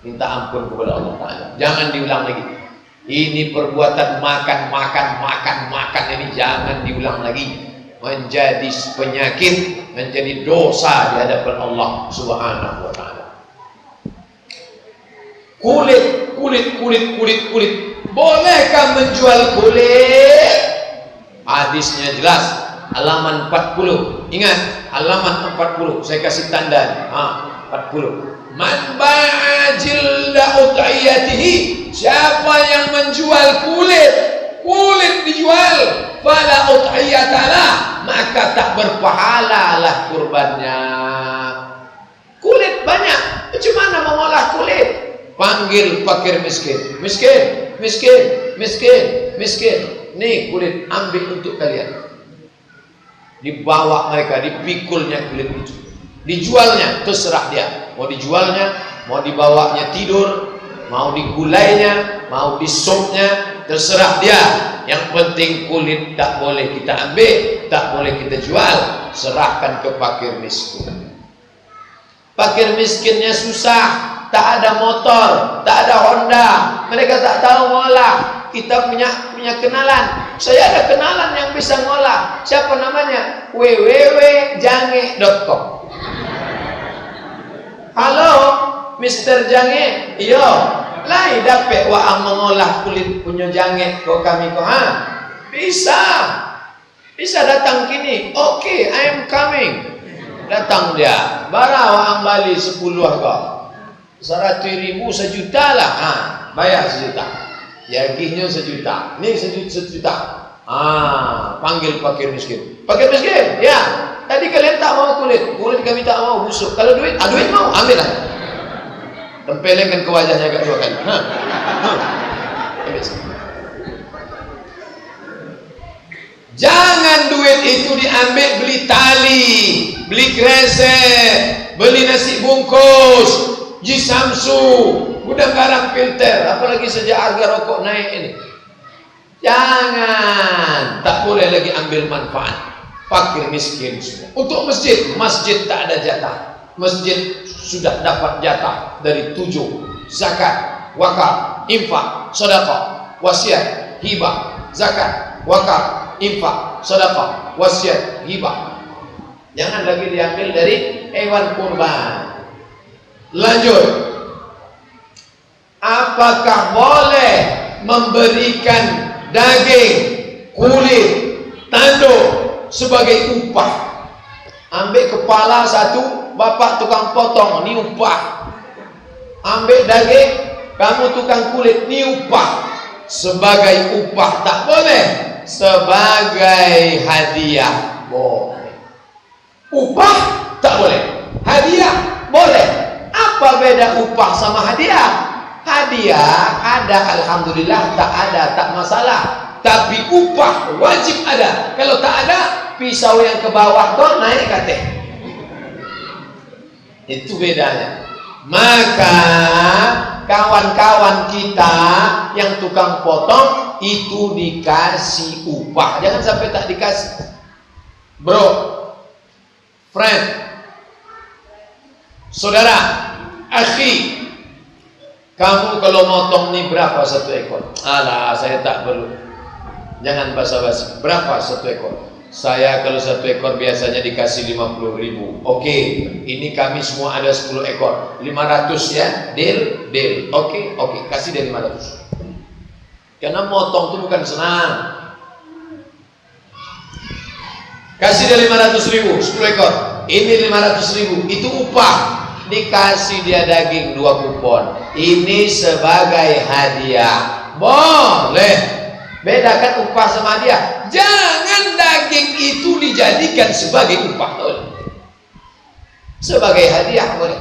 Minta ampun kepada Allah Ta'ala. Jangan diulang lagi. Ini perbuatan makan ini jangan diulang lagi. Menjadi penyakit, menjadi dosa di hadapan Allah Subhanahu wa Ta'ala. Kulit. Bolehkah menjual kulit? Hadisnya jelas. Halaman 40. Ingat, halaman 40. Saya kasih tanda. 40. Man ba'ajilda ut'iyatihi. Siapa yang menjual kulit kulit dijual, fala udhiyatalah, maka tak berpahalalah kurbannya. Kulit banyak, macam mana mengolah kulit? Panggil fakir miskin. Miskin, miskin, miskin, miskin. Nih kulit, ambil untuk kalian. Dibawa mereka, dipikulnya kulit itu. Dijualnya, terserah dia. Mau dijualnya, mau dibawanya tidur, mau digulainya, mau disopnya, terserah dia. Yang penting kulit tak boleh kita ambil, tak boleh kita jual. Serahkan ke fakir miskin. Fakir miskinnya susah, tak ada motor, tak ada Honda, mereka tak tahu ngolah. Kita punya kenalan. Saya ada kenalan yang bisa ngolah. Siapa namanya? www.jange.com. Halo, Mr. Jange. Iyo, lai dapat wa mengolah kulit punya jange kok kami kok Bisa. Bisa datang kini. Oke, I am coming. Datang dia. Bara wa Bali 10 kau. 100.000 1 juta lah. Bayar 1 juta. Yagihnya 1 juta. Ini 1 juta. Panggil fakir miskin. Fakir miskin, ya. Tadi kalian tak mau kulit. Kulit kami tak mau, busuk. Kalau duit, duit mau, ambil lah. Tempelkan ke wajahnya agak 2 kali. Ambil. Jangan duit itu diambil beli tali, beli kresek, beli nasi bungkus, jisamsu, gudang garam filter, apalagi sejak harga rokok naik ini. Jangan, tak boleh lagi ambil manfaat. Fakir miskin sudah. Untuk masjid, masjid tak ada jatah. Masjid sudah dapat jatah dari 7: zakat, wakaf, infak, sedekah, wasiat, hibah, zakat, wakaf, infak, sedekah, wasiat, hibah. Jangan lagi diambil dari hewan kurban. Lanjut. Apakah boleh memberikan daging, kulit, tanduk sebagai upah? Ambil kepala 1, bapak tukang potong, ni upah. Ambil daging, kamu tukang kulit, ni upah. Sebagai upah tak boleh. Sebagai hadiah boleh. Upah tak boleh. Hadiah boleh. Apa beda upah sama hadiah? Hadiah ada, alhamdulillah, tak ada, tak masalah. Tapi upah wajib ada. Kalau tak ada, pisau yang ke bawah kau naik kate. Itu bedanya. Maka kawan-kawan kita yang tukang potong itu dikasih upah. Jangan sampai tak dikasih. Bro, friend, saudara, akhi, kamu kalau motong nih berapa 1 ekor? Alah, saya tak perlu. Jangan basa-basi. Berapa 1 ekor? Saya kalau 1 ekor biasanya dikasih 50.000. Oke, ini kami semua ada 10 ekor. 500 ya? Deal? Deal. Oke, kasih dia 500. Karena motong itu bukan senang. Kasih dia 500.000, 10 ekor. Ini 500.000, itu upah. Dikasih dia daging 2 kupon. Ini sebagai hadiah. Boleh. Bedakan upah sama hadiah. Jangan daging itu dijadikan sebagai upah. Boleh. Sebagai hadiah boleh.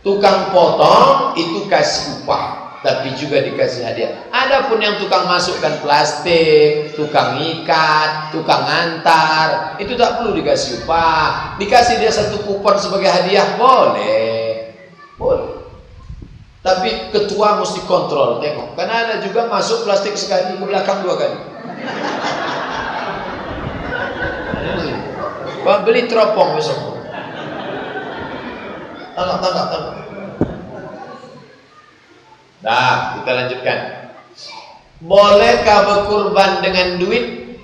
Tukang potong itu kasih upah, tapi juga dikasih hadiah. Adapun yang tukang masukkan plastik, tukang ikat, tukang antar, itu tak perlu dikasih upah. Dikasih dia 1 kupon sebagai hadiah, boleh. Boleh. Tapi ketua mesti kontrol, tengok. Karena ada juga masuk plastik sekali, ke belakang 2 kali. Beli teropong besok. Tangkap. Dah, kita lanjutkan. Bolehkah berkurban dengan duit?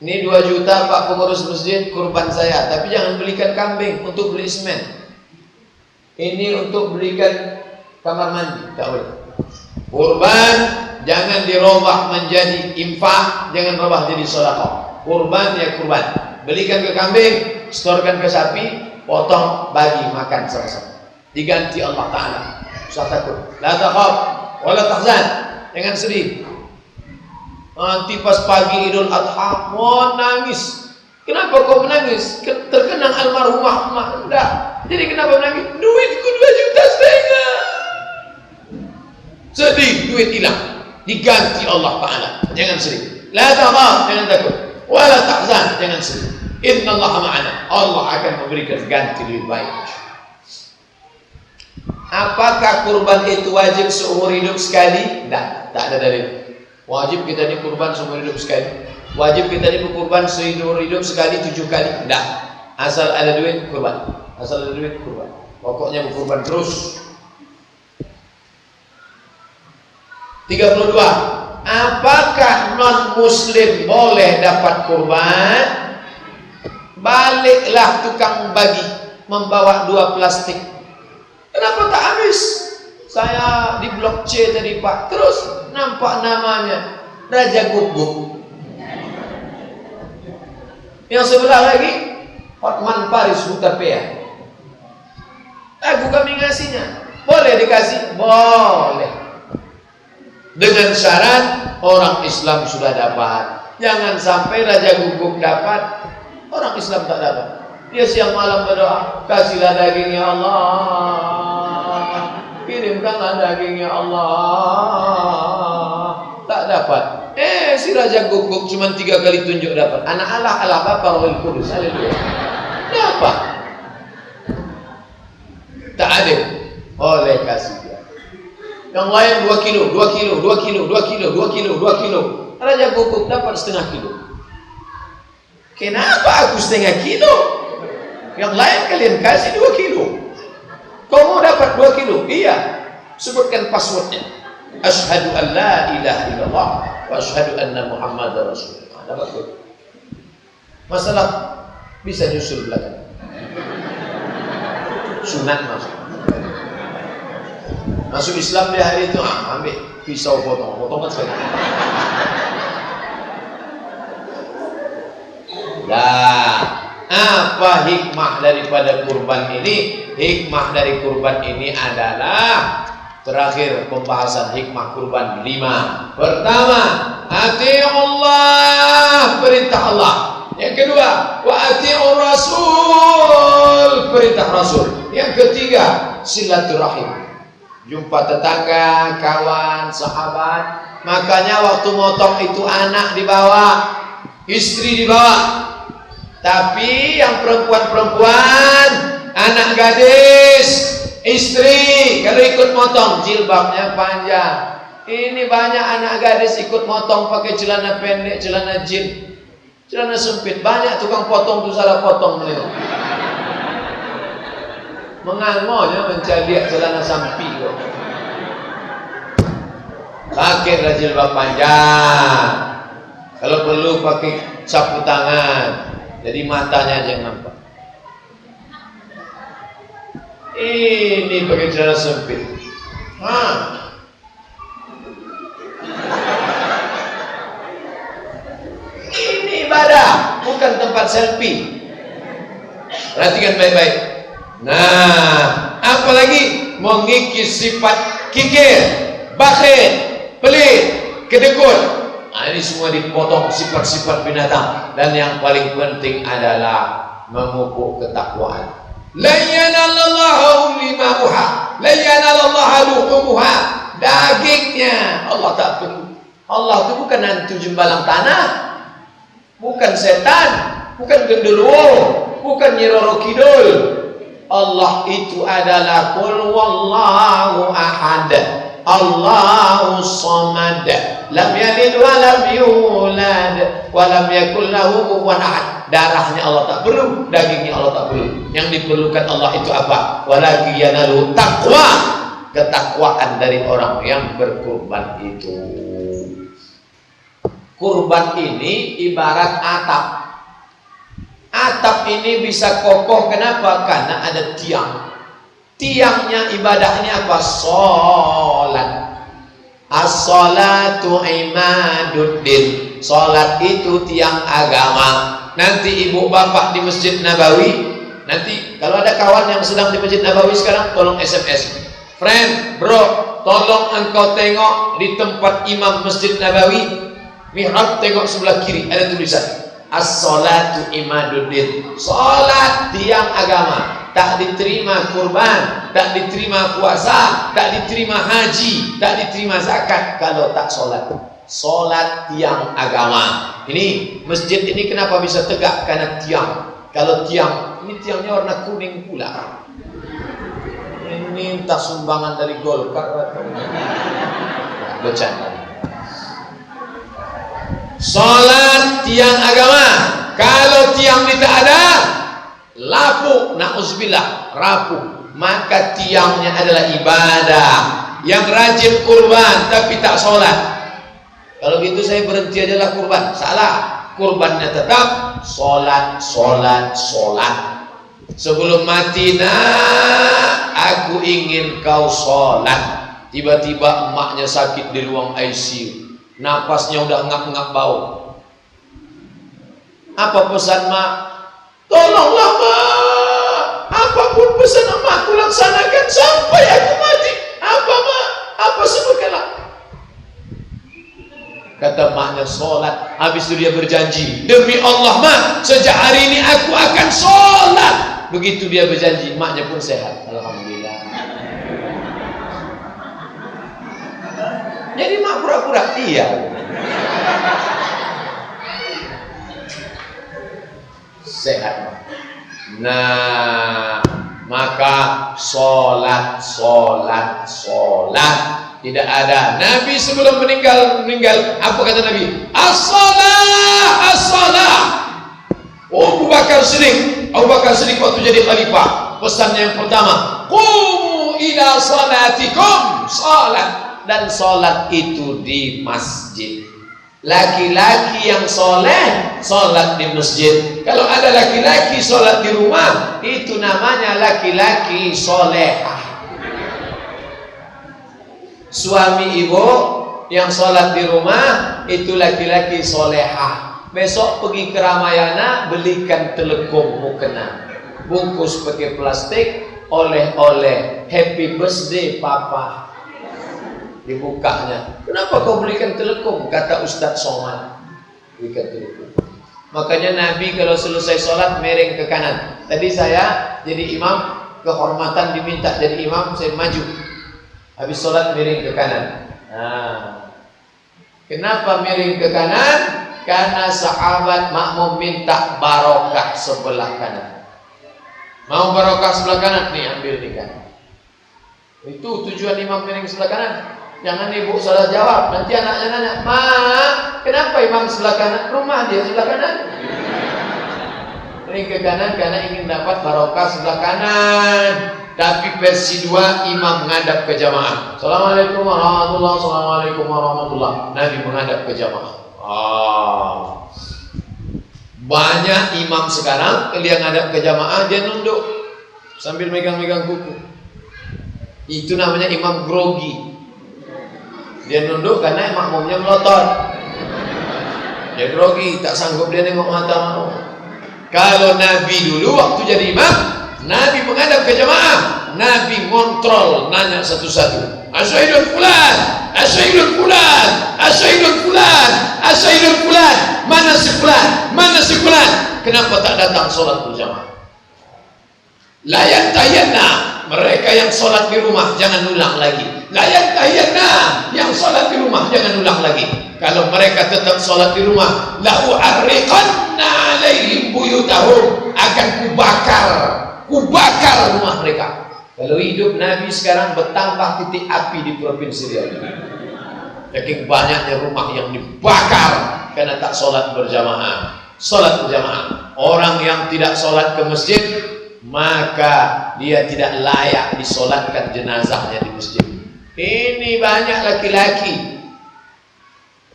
Ini 2 juta Pak pengurus masjid, kurban saya. Tapi jangan belikan kambing untuk beli semen. Ini untuk belikan kamar mandi, tak boleh. Kurban jangan dirubah menjadi infak, jangan rubah jadi sedekah. Kurban ya kurban. Belikan ke kambing, setorkan ke sapi, potong, bagi makan sama-sama. Diganti Allah Ta'ala. Usah takut. La takhaf wa la tahzan. Jangan sedih. Nanti pas pagi Idul Adha mau nangis. Kenapa kau menangis? Terkenang almarhumah emak. Enggak. Jadi kenapa menangis? Duitku 2,5 juta. Sedih, duit hilang. Diganti Allah Ta'ala. Jangan sedih. La takhaf, jangan takut. Wala tahzan, jangan sedih. Innallaha ma'ana. Allah akan memberikan ganti lebih baik. Apakah kurban itu wajib seumur hidup sekali? Tidak, tak ada dalil. Wajib kita dikurban seumur hidup sekali. Wajib kita dikurban seumur hidup sekali 7 kali. Tidak. Asal ada duit kurban. Asal ada duit kurban. Pokoknya berkurban terus. 32. Apakah non muslim boleh dapat kurban? Baliklah tukang bagi membawa 2 plastik. Kenapa tak habis? Saya di blok C tadi Pak. Terus nampak namanya Raja Guguk. Yang sebelah lagi Hotman Paris Hutapea. Aku kami ngasihnya. Boleh dikasih? Boleh. Dengan syarat orang Islam sudah dapat. Jangan sampai Raja Guguk dapat, orang Islam tak dapat. Dia siang malam berdoa, kasihlah daging ya Allah, kirimkanlah daging ya Allah. Tak dapat. Si Raja Guguk cuma 3 kali tunjuk dapat. Anak Allah Bapa Rohul Kudus. Haleluya. Dapat. Tak ada. Boleh kasih dia. Yang lain 2 kilo, 2 kilo, 2 kilo, 2 kilo, 2 kilo, 2 kilo. Raja Guguk dapat setengah kilo. Kenapa aku setengah kilo? Yang lain kalian kasih 2 kilo. Kau mau dapat 2 kilo? Iya. Sebutkan passwordnya. Asyhadu an la ilaha illallah wa asyhadu anna Muhammadar Rasulullah. Dapat 2. Masalah bisa nyusul belakang. Sunat masuk Islam di hari itu, ambil pisau potong kan sekali. Nah, apa hikmah daripada kurban ini? Hikmah dari kurban ini adalah terakhir pembahasan hikmah kurban 5. Pertama, ati'ullah, perintah Allah. Yang kedua, wa ati'ur rasul, perintah Rasul. Yang ketiga, silaturahim. Jumpa tetangga, kawan, sahabat. Makanya waktu motong itu anak dibawa, istri dibawa. Tapi yang perempuan-perempuan, anak gadis, istri, kalau ikut motong jilbabnya panjang. Ini banyak anak gadis ikut motong pakai celana pendek, celana jeans, celana sempit. Banyak tukang potong tuh salah potong beliau. Mengangonya mencari celana sampi kok. Pakai jilbab panjang. Kalau perlu pakai sapu tangan. Jadi matanya aja yang nampak. Ini pakai celana sempit. Ini ibadah, bukan tempat selfie. Perhatikan baik-baik. Nah, apalagi mengikis sifat kikir, bakhil, pelit, kedekut. Nah, ini semua dipotong sifat-sifat binatang. Dan yang paling penting adalah memupuk ketakwaan. La yanalallahu limauha, la yanalallahu luhumuha. Dagingnya Allah tak perlu. Allah itu bukan hantu jembalang tanah, bukan setan, bukan genderuwo, bukan Nyi Roro Kidul. Allah itu adalah qul wallahu ahad, Allahu samad, lam yalid wa lam yulad wa lam yakul lahu kufuwan ahad. Darahnya Allah tak perlu, dagingnya Allah tak perlu. Yang diperlukan Allah itu apa? Walaki yanalu taqwa, ketakwaan dari orang yang berkurban itu. Kurban ini ibarat atap. Atap ini bisa kokoh, kenapa? Karena ada tiang. Tiangnya ibadahnya apa? Salat. As-salatu imaduddin. Salat itu tiang agama. Nanti ibu bapak di Masjid Nabawi, nanti kalau ada kawan yang sedang di Masjid Nabawi sekarang, tolong SMS. Friend, bro, tolong engkau tengok di tempat imam Masjid Nabawi. Mihrab tengok sebelah kiri ada tulisan as-salatu imaduddin. Salat tiang agama. Tak diterima kurban, tak diterima puasa, tak diterima haji, tak diterima zakat kalau tak solat. Solat tiang agama. Ini masjid ini kenapa bisa tegak? Karena tiang. Kalau tiang, ini tiangnya warna kuning pula. Ini entah sumbangan dari Golkar atau bercanda. Solat tiang agama. Kalau tiang ini tak ada, lapuk, na'udzubillah, rapuh, maka tiangnya adalah ibadah. Yang rajin kurban tapi tak solat, kalau gitu saya berhenti aja kurban. Salah, kurbannya tetap solat, solat, solat. Sebelum mati, nak, aku ingin kau solat. Tiba-tiba emaknya sakit di ruang ICU, napasnya udah ngap-ngap bau. Apa pesan mak? Tolonglah mak, apapun pesan mak aku laksanakan sampai aku mati. Apa mak? Apa sebutkanlah. Kata maknya solat. Habis itu dia berjanji, demi Allah mak, sejak hari ini aku akan solat. Begitu dia berjanji, maknya pun sehat. Alhamdulillah. Jadi mak pura-pura iya. Sehat mak. Nah, maka solat, solat, solat. Tidak ada. Nabi sebelum meninggal, apa kata Nabi? As-salah, as-salah. Abu Bakar Siddiq waktu jadi khalifah, pesannya yang pertama, qumu ila salatikum, salat. Dan salat itu di masjid. Laki-laki yang soleh salat di masjid. Kalau ada laki-laki salat di rumah, itu namanya laki-laki solehah. Suami ibu yang sholat di rumah itu laki-laki solehah. Besok pergi ke Ramayana, belikan telekom mukena, bungkus pakai plastik, oleh-oleh, happy birthday papa. Dibukanya, kenapa kau belikan telekom? Kata Ustadz Somad, belikan telekom. Makanya Nabi kalau selesai sholat miring ke kanan. Tadi saya jadi imam, kehormatan diminta jadi imam, saya maju. Habis sholat miring ke kanan. Nah, kenapa miring ke kanan? Karena sahabat makmum minta barokah sebelah kanan. Mau barokah sebelah kanan? Nih ambil nih kan. Itu tujuan imam miring sebelah kanan. Jangan ibu salah jawab. Nanti anaknya nanya, ma, kenapa imam sebelah kanan? Rumah dia sebelah kanan. Miring ke kanan karena ingin dapat barokah sebelah kanan. Tapi versi 2 imam menghadap ke jamaah. Assalamualaikum warahmatullahi wabarakatuh. Assalamualaikum warahmatullahi. Nabi menghadap ke jamaah. Banyak imam sekarang dia menghadap ke jamaah, dia nunduk sambil megang-megang kuku. Itu namanya imam grogi. Dia nunduk karena makmumnya melotot. Dia grogi, tak sanggup dia nengok mata makmum. Kalau Nabi dulu waktu jadi imam, Nabi menghadap ke jamaah, Nabi kontrol, nanya satu-satu. Asyhadun fulan, asyhadun fulan, asyhadun fulan, asyhadun fulan. Mana si fulan? Mana si fulan? Kenapa tak datang sholat berjamaah? Layan tayanna, mereka yang sholat di rumah jangan ulang lagi. Layan tayanna, yang sholat di rumah jangan ulang lagi. Kalau mereka tetap sholat di rumah, lahu arriqanna alaihim buyutahum, akan kubakar rumah mereka. Kalau hidup Nabi sekarang bertambah titik api di provinsi Riau. Saking banyaknya rumah yang dibakar karena tak sholat berjamaah. Sholat berjamaah. Orang yang tidak sholat ke masjid, maka dia tidak layak disolatkan jenazahnya di masjid. Ini banyak laki-laki.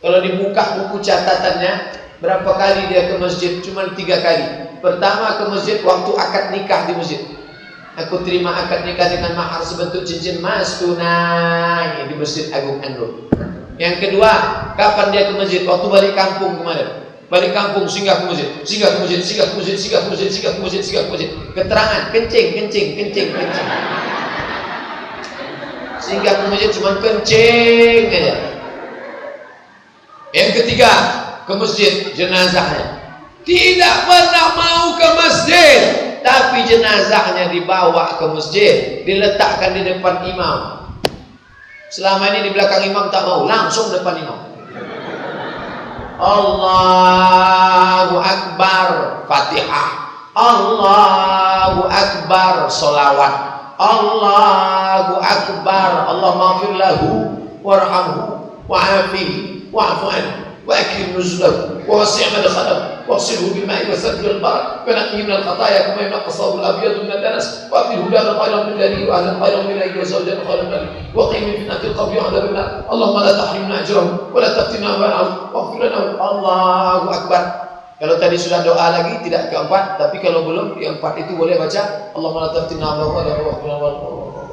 Kalau dibuka buku catatannya, berapa kali dia ke masjid? Cuma 3 kali. Pertama ke masjid waktu akad nikah di masjid. Aku terima akad nikah dengan mahar sebentuk cincin emas tunai di Masjid Agung Andro. Yang kedua, kapan dia ke masjid? Waktu balik kampung kemarin. Balik kampung singgah ke masjid, singgah ke masjid, singgah ke masjid, singgah ke masjid, singgah ke masjid, singgah ke masjid. Keterangan kencing. Singgah ke masjid cuma kencing aja. Yang ketiga, ke masjid jenazahnya. Tidak pernah mau ke masjid, tapi jenazahnya dibawa ke masjid, diletakkan di depan imam. Selama ini di belakang imam tak mau, langsung depan imam. Allahu Akbar, Fatihah. Allahu Akbar, solawat. Allahu Akbar, Allahumma maghfir lahu warhamhu wa'afihi wa'fu anhu وأكرم نزله ووسع مدخله واغسله بالماء والثلج والبرد ونقه من الخطايا كما ينقى الثوب الأبيض من الدنس وأبدله دارا خيرا من داره وأهلا خيرا من أهله وزوجا خيرا من أهله وقهم من فتنة القبر وعذاب النار اللهم لا تحرمنا أجره ولا تفتنا معه واغفر لنا. Allahu Akbar. Kalau tadi sudah doa lagi tidak keempat, tapi kalau belum di empat itu boleh baca Allahumma la taftinna wa la tughfirna.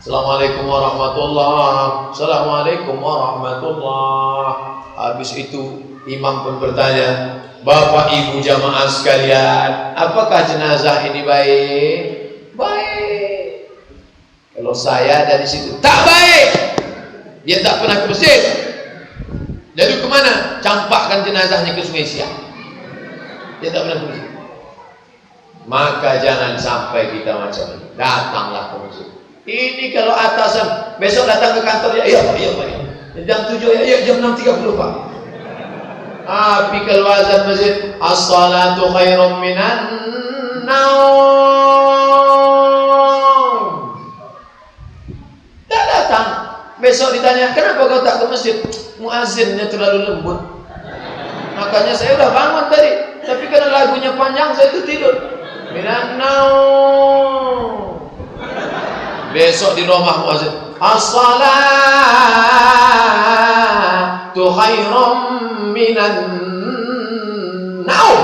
Assalamualaikum warahmatullahi. Assalamualaikum warahmatullahi. Habis itu imam pun bertanya, Bapak Ibu jamaah sekalian, apakah jenazah ini baik? Baik. Kalau saya dari situ tak baik. Dia tak pernah ke masjid. Jadi kemana? Campakkan jenazahnya ke Sungai Siak. Dia tak pernah ke masjid. Maka jangan sampai kita macam ini. Datanglah ke masjid. Ini kalau atasan besok datang ke kantor ya, iya Pak. Jam 7 ya, iya jam 6.30 Pak. Tapi kalau azan masjid, as-salatu khairum minan naum. Tak datang. Besok ditanya, kenapa kau tak ke masjid? Muazzinnya terlalu lembut. Makanya saya udah bangun tadi. Tapi karena lagunya panjang saya itu tidur. Minan naum. Besok di rumah muazzin, as-salatu khairum minan naum.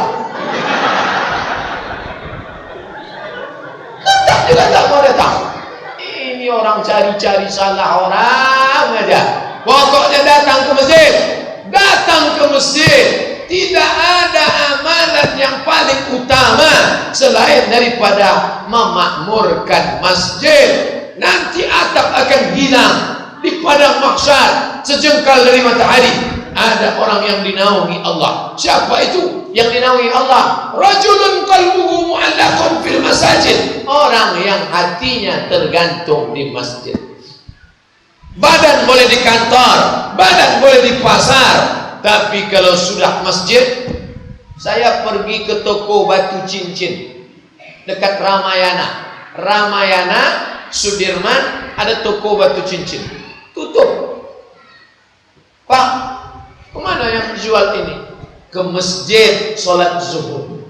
Tetap juga tak mau datang. Ini orang cari-cari salah orang aja. Pokoknya datang ke masjid. Datang ke masjid. Tidak ada amalan yang paling utama selain daripada memakmurkan masjid. Nanti atap akan hilang di padang mahsyar sejengkal dari matahari. Ada orang yang dinaungi Allah. Siapa itu yang dinaungi Allah? Rajulun qalbuhu mu'allaqun fil masajid. Orang yang hatinya tergantung di masjid. Badan boleh di kantor, badan boleh di pasar, tapi kalau sudah masjid. Saya pergi ke toko batu cincin dekat Ramayana Sudirman, ada toko batu cincin tutup. Pak, kemana yang jual ini? Ke masjid sholat zuhur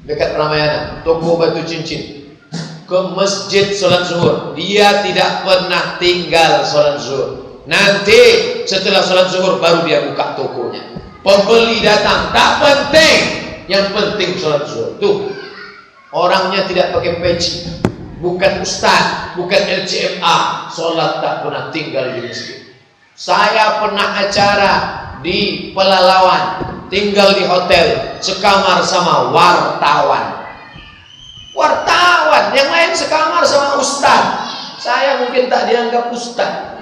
dekat Ramayana, toko batu cincin. Ke masjid sholat zuhur. Dia tidak pernah tinggal sholat zuhur. Nanti setelah sholat zuhur baru dia buka tokonya. Pembeli datang, tak penting. Yang penting sholat zuhur. Tuh, orangnya tidak pakai peci, bukan ustaz, bukan LCMA, sholat tak pernah tinggal di masjid. Saya pernah acara di Pelalawan, tinggal di hotel, sekamar sama wartawan. Wartawan, yang lain sekamar sama ustaz. Saya mungkin tak dianggap ustaz,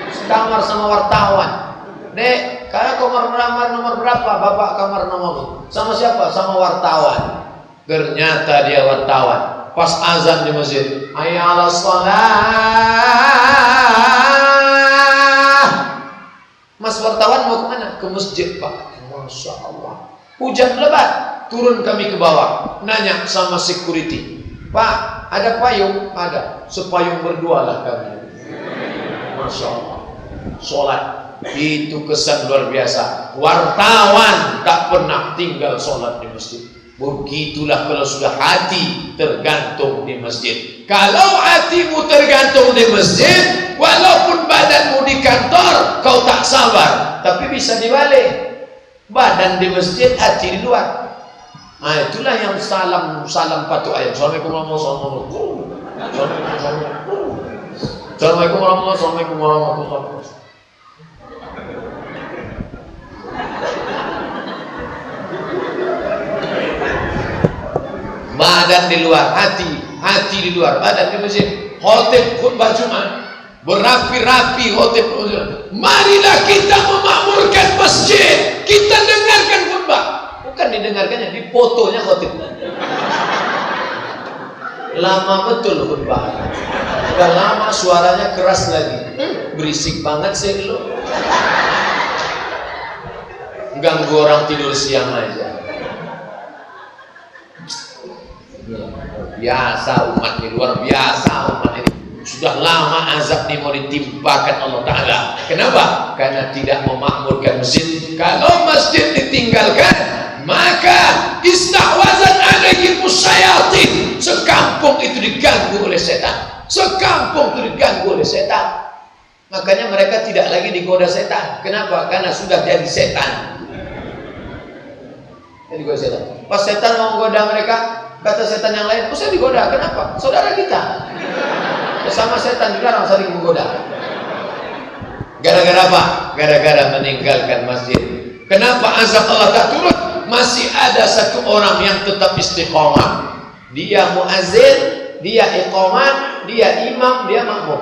sekamar sama wartawan. Dek, kamar nomor berapa? Bapak kamar nomor. Sama siapa? Sama wartawan. Ternyata dia wartawan. Pas azan di masjid, hayya 'alas shalah. Mas wartawan mau kemana? Ke masjid Pak. Masya Allah. Hujan lebat, turun kami ke bawah. Nanya sama security, Pak, ada payung? Ada. Sepayung berdua lah kami. Masya Allah. Sholat. Itu kesan luar biasa. Wartawan tak pernah tinggal sholat di masjid. Begitulah kalau sudah hati tergantung di masjid. Kalau hatimu tergantung di masjid, walaupun badanmu di kantor, kau tak sabar. Tapi bisa dibalik. Badan di masjid, hati di luar. Nah, itulah yang salam patu ayam. Assalamualaikum warahmatullahi wabarakatuh. Assalamualaikum warahmatullahi wabarakatuh. Badan di luar, hati di luar, badan di masjid. khotib khutbah Jumat, berapi-rapi khotib khutbah. Marilah kita memakmurkan masjid, kita dengarkan khutbah. Bukan didengarkannya, difotonya khotibnya. Lama betul khutbah. Udah lama suaranya keras lagi. Berisik banget sih lu. Ganggu orang tidur siang aja. Biasa umat ini, luar biasa umat ini. Sudah lama azab ini mau ditimpakan Allah Ta'ala. Kenapa? Karena tidak memakmurkan masjid. Kalau masjid ditinggalkan, maka istahwazat alaihi musyayatin. Sekampung itu diganggu oleh setan. Sekampung itu diganggu oleh setan. Makanya mereka tidak lagi digoda setan. Kenapa? Karena sudah jadi setan. Jadi digoda setan. Pas setan mau menggoda mereka, kata setan yang lain, usah digoda. Kenapa? Saudara kita. Bersama setan juga orang saling menggoda. Gara-gara apa? Gara-gara meninggalkan masjid. Kenapa azab Allah tak turun? Masih ada satu orang yang tetap istiqomah. Dia muazzin, dia iqamah, dia imam, dia makmum.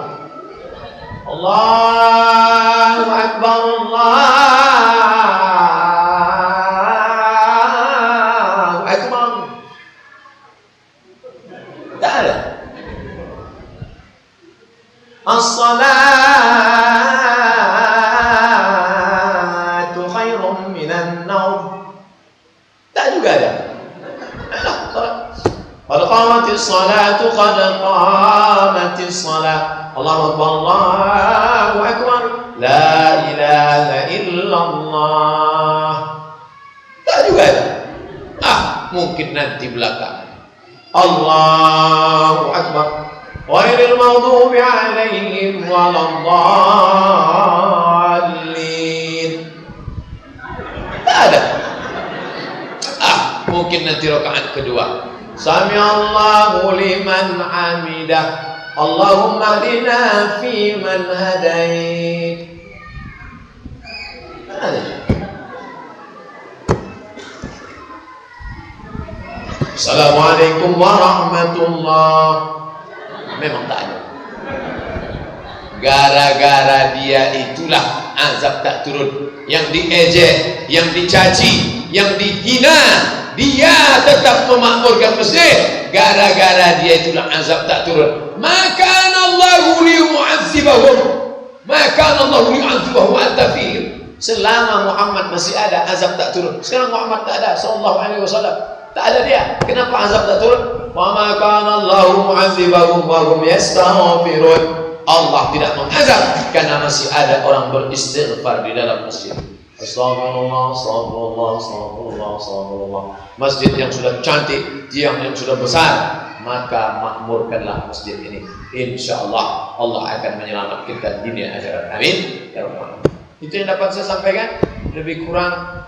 Allahu Akbar, Allahu Akbar. Tak ada. As-salatu khairum minan naum. Tak juga ada. Qad qamatis salatu, qad qamatis salat. Allahu Akbar, Allahu Akbar, la ilaha illallah. Tak juga ada. Mungkin nanti belakang. Allahu Akbar, ghairil maghdubi alaihim waladdallin. Tak ada. Mungkin nanti rakaat kedua. Sami Allahu liman hamidah. Allahumma hdina fi man hadait. Assalamualaikum warahmatullah. Memang tak ada. Gara-gara dia itulah azab tak turun. Yang diejek, yang dicaci, yang dihina, dia tetap memakmurkan masjid. Gara-gara dia itulah azab tak turun. Maka Allahu liyu'adzibahum, maka Allahu liyu'adzibahum anta fihim. Selama Muhammad masih ada, azab tak turun. Sekarang Muhammad tak ada, sallallahu alaihi wasallam, tak ada dia. Kenapa azab tak turun? Wa ma kana Allahu mu'adzibahum wa hum yastaghfirun. Allah tidak mengazab karena masih ada orang beristighfar di dalam masjid. Astagfirullah, astagfirullah, astagfirullah, astagfirullah. Masjid yang sudah cantik, tiang yang sudah besar, maka makmurkanlah masjid ini. InsyaAllah Allah akan menyelamatkan kita dunia akhirat. Amin ya rabbal alamin. Itu yang dapat saya sampaikan. Lebih kurang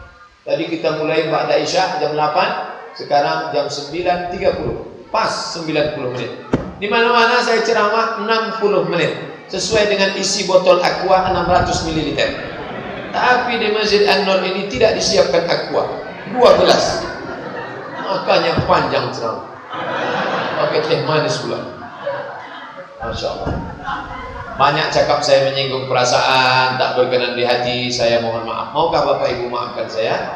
tadi kita mulai ba'da Isya jam 8, sekarang jam 9.30. Pas 90 menit. Di mana-mana saya ceramah 60 menit sesuai dengan isi botol aqua 600 ml. Tapi di Masjid An-Nur ini tidak disiapkan aqua 2 gelas. Makanya panjang ceramah. Pakai teh manis pula. Masya Allah. Banyak cakap saya menyinggung perasaan, tak berkenan di hati. Saya mohon maaf. Maukah Bapak Ibu maafkan saya?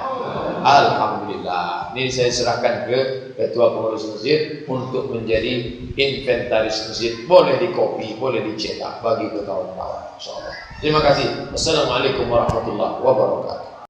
Alhamdulillah. Ini saya serahkan ke Ketua Pengurus Masjid untuk menjadi inventaris masjid. Boleh dikopi, boleh dicetak bagi ke kawan-kawan. Insyaallah. Terima kasih. Wassalamualaikum warahmatullahi wabarakatuh.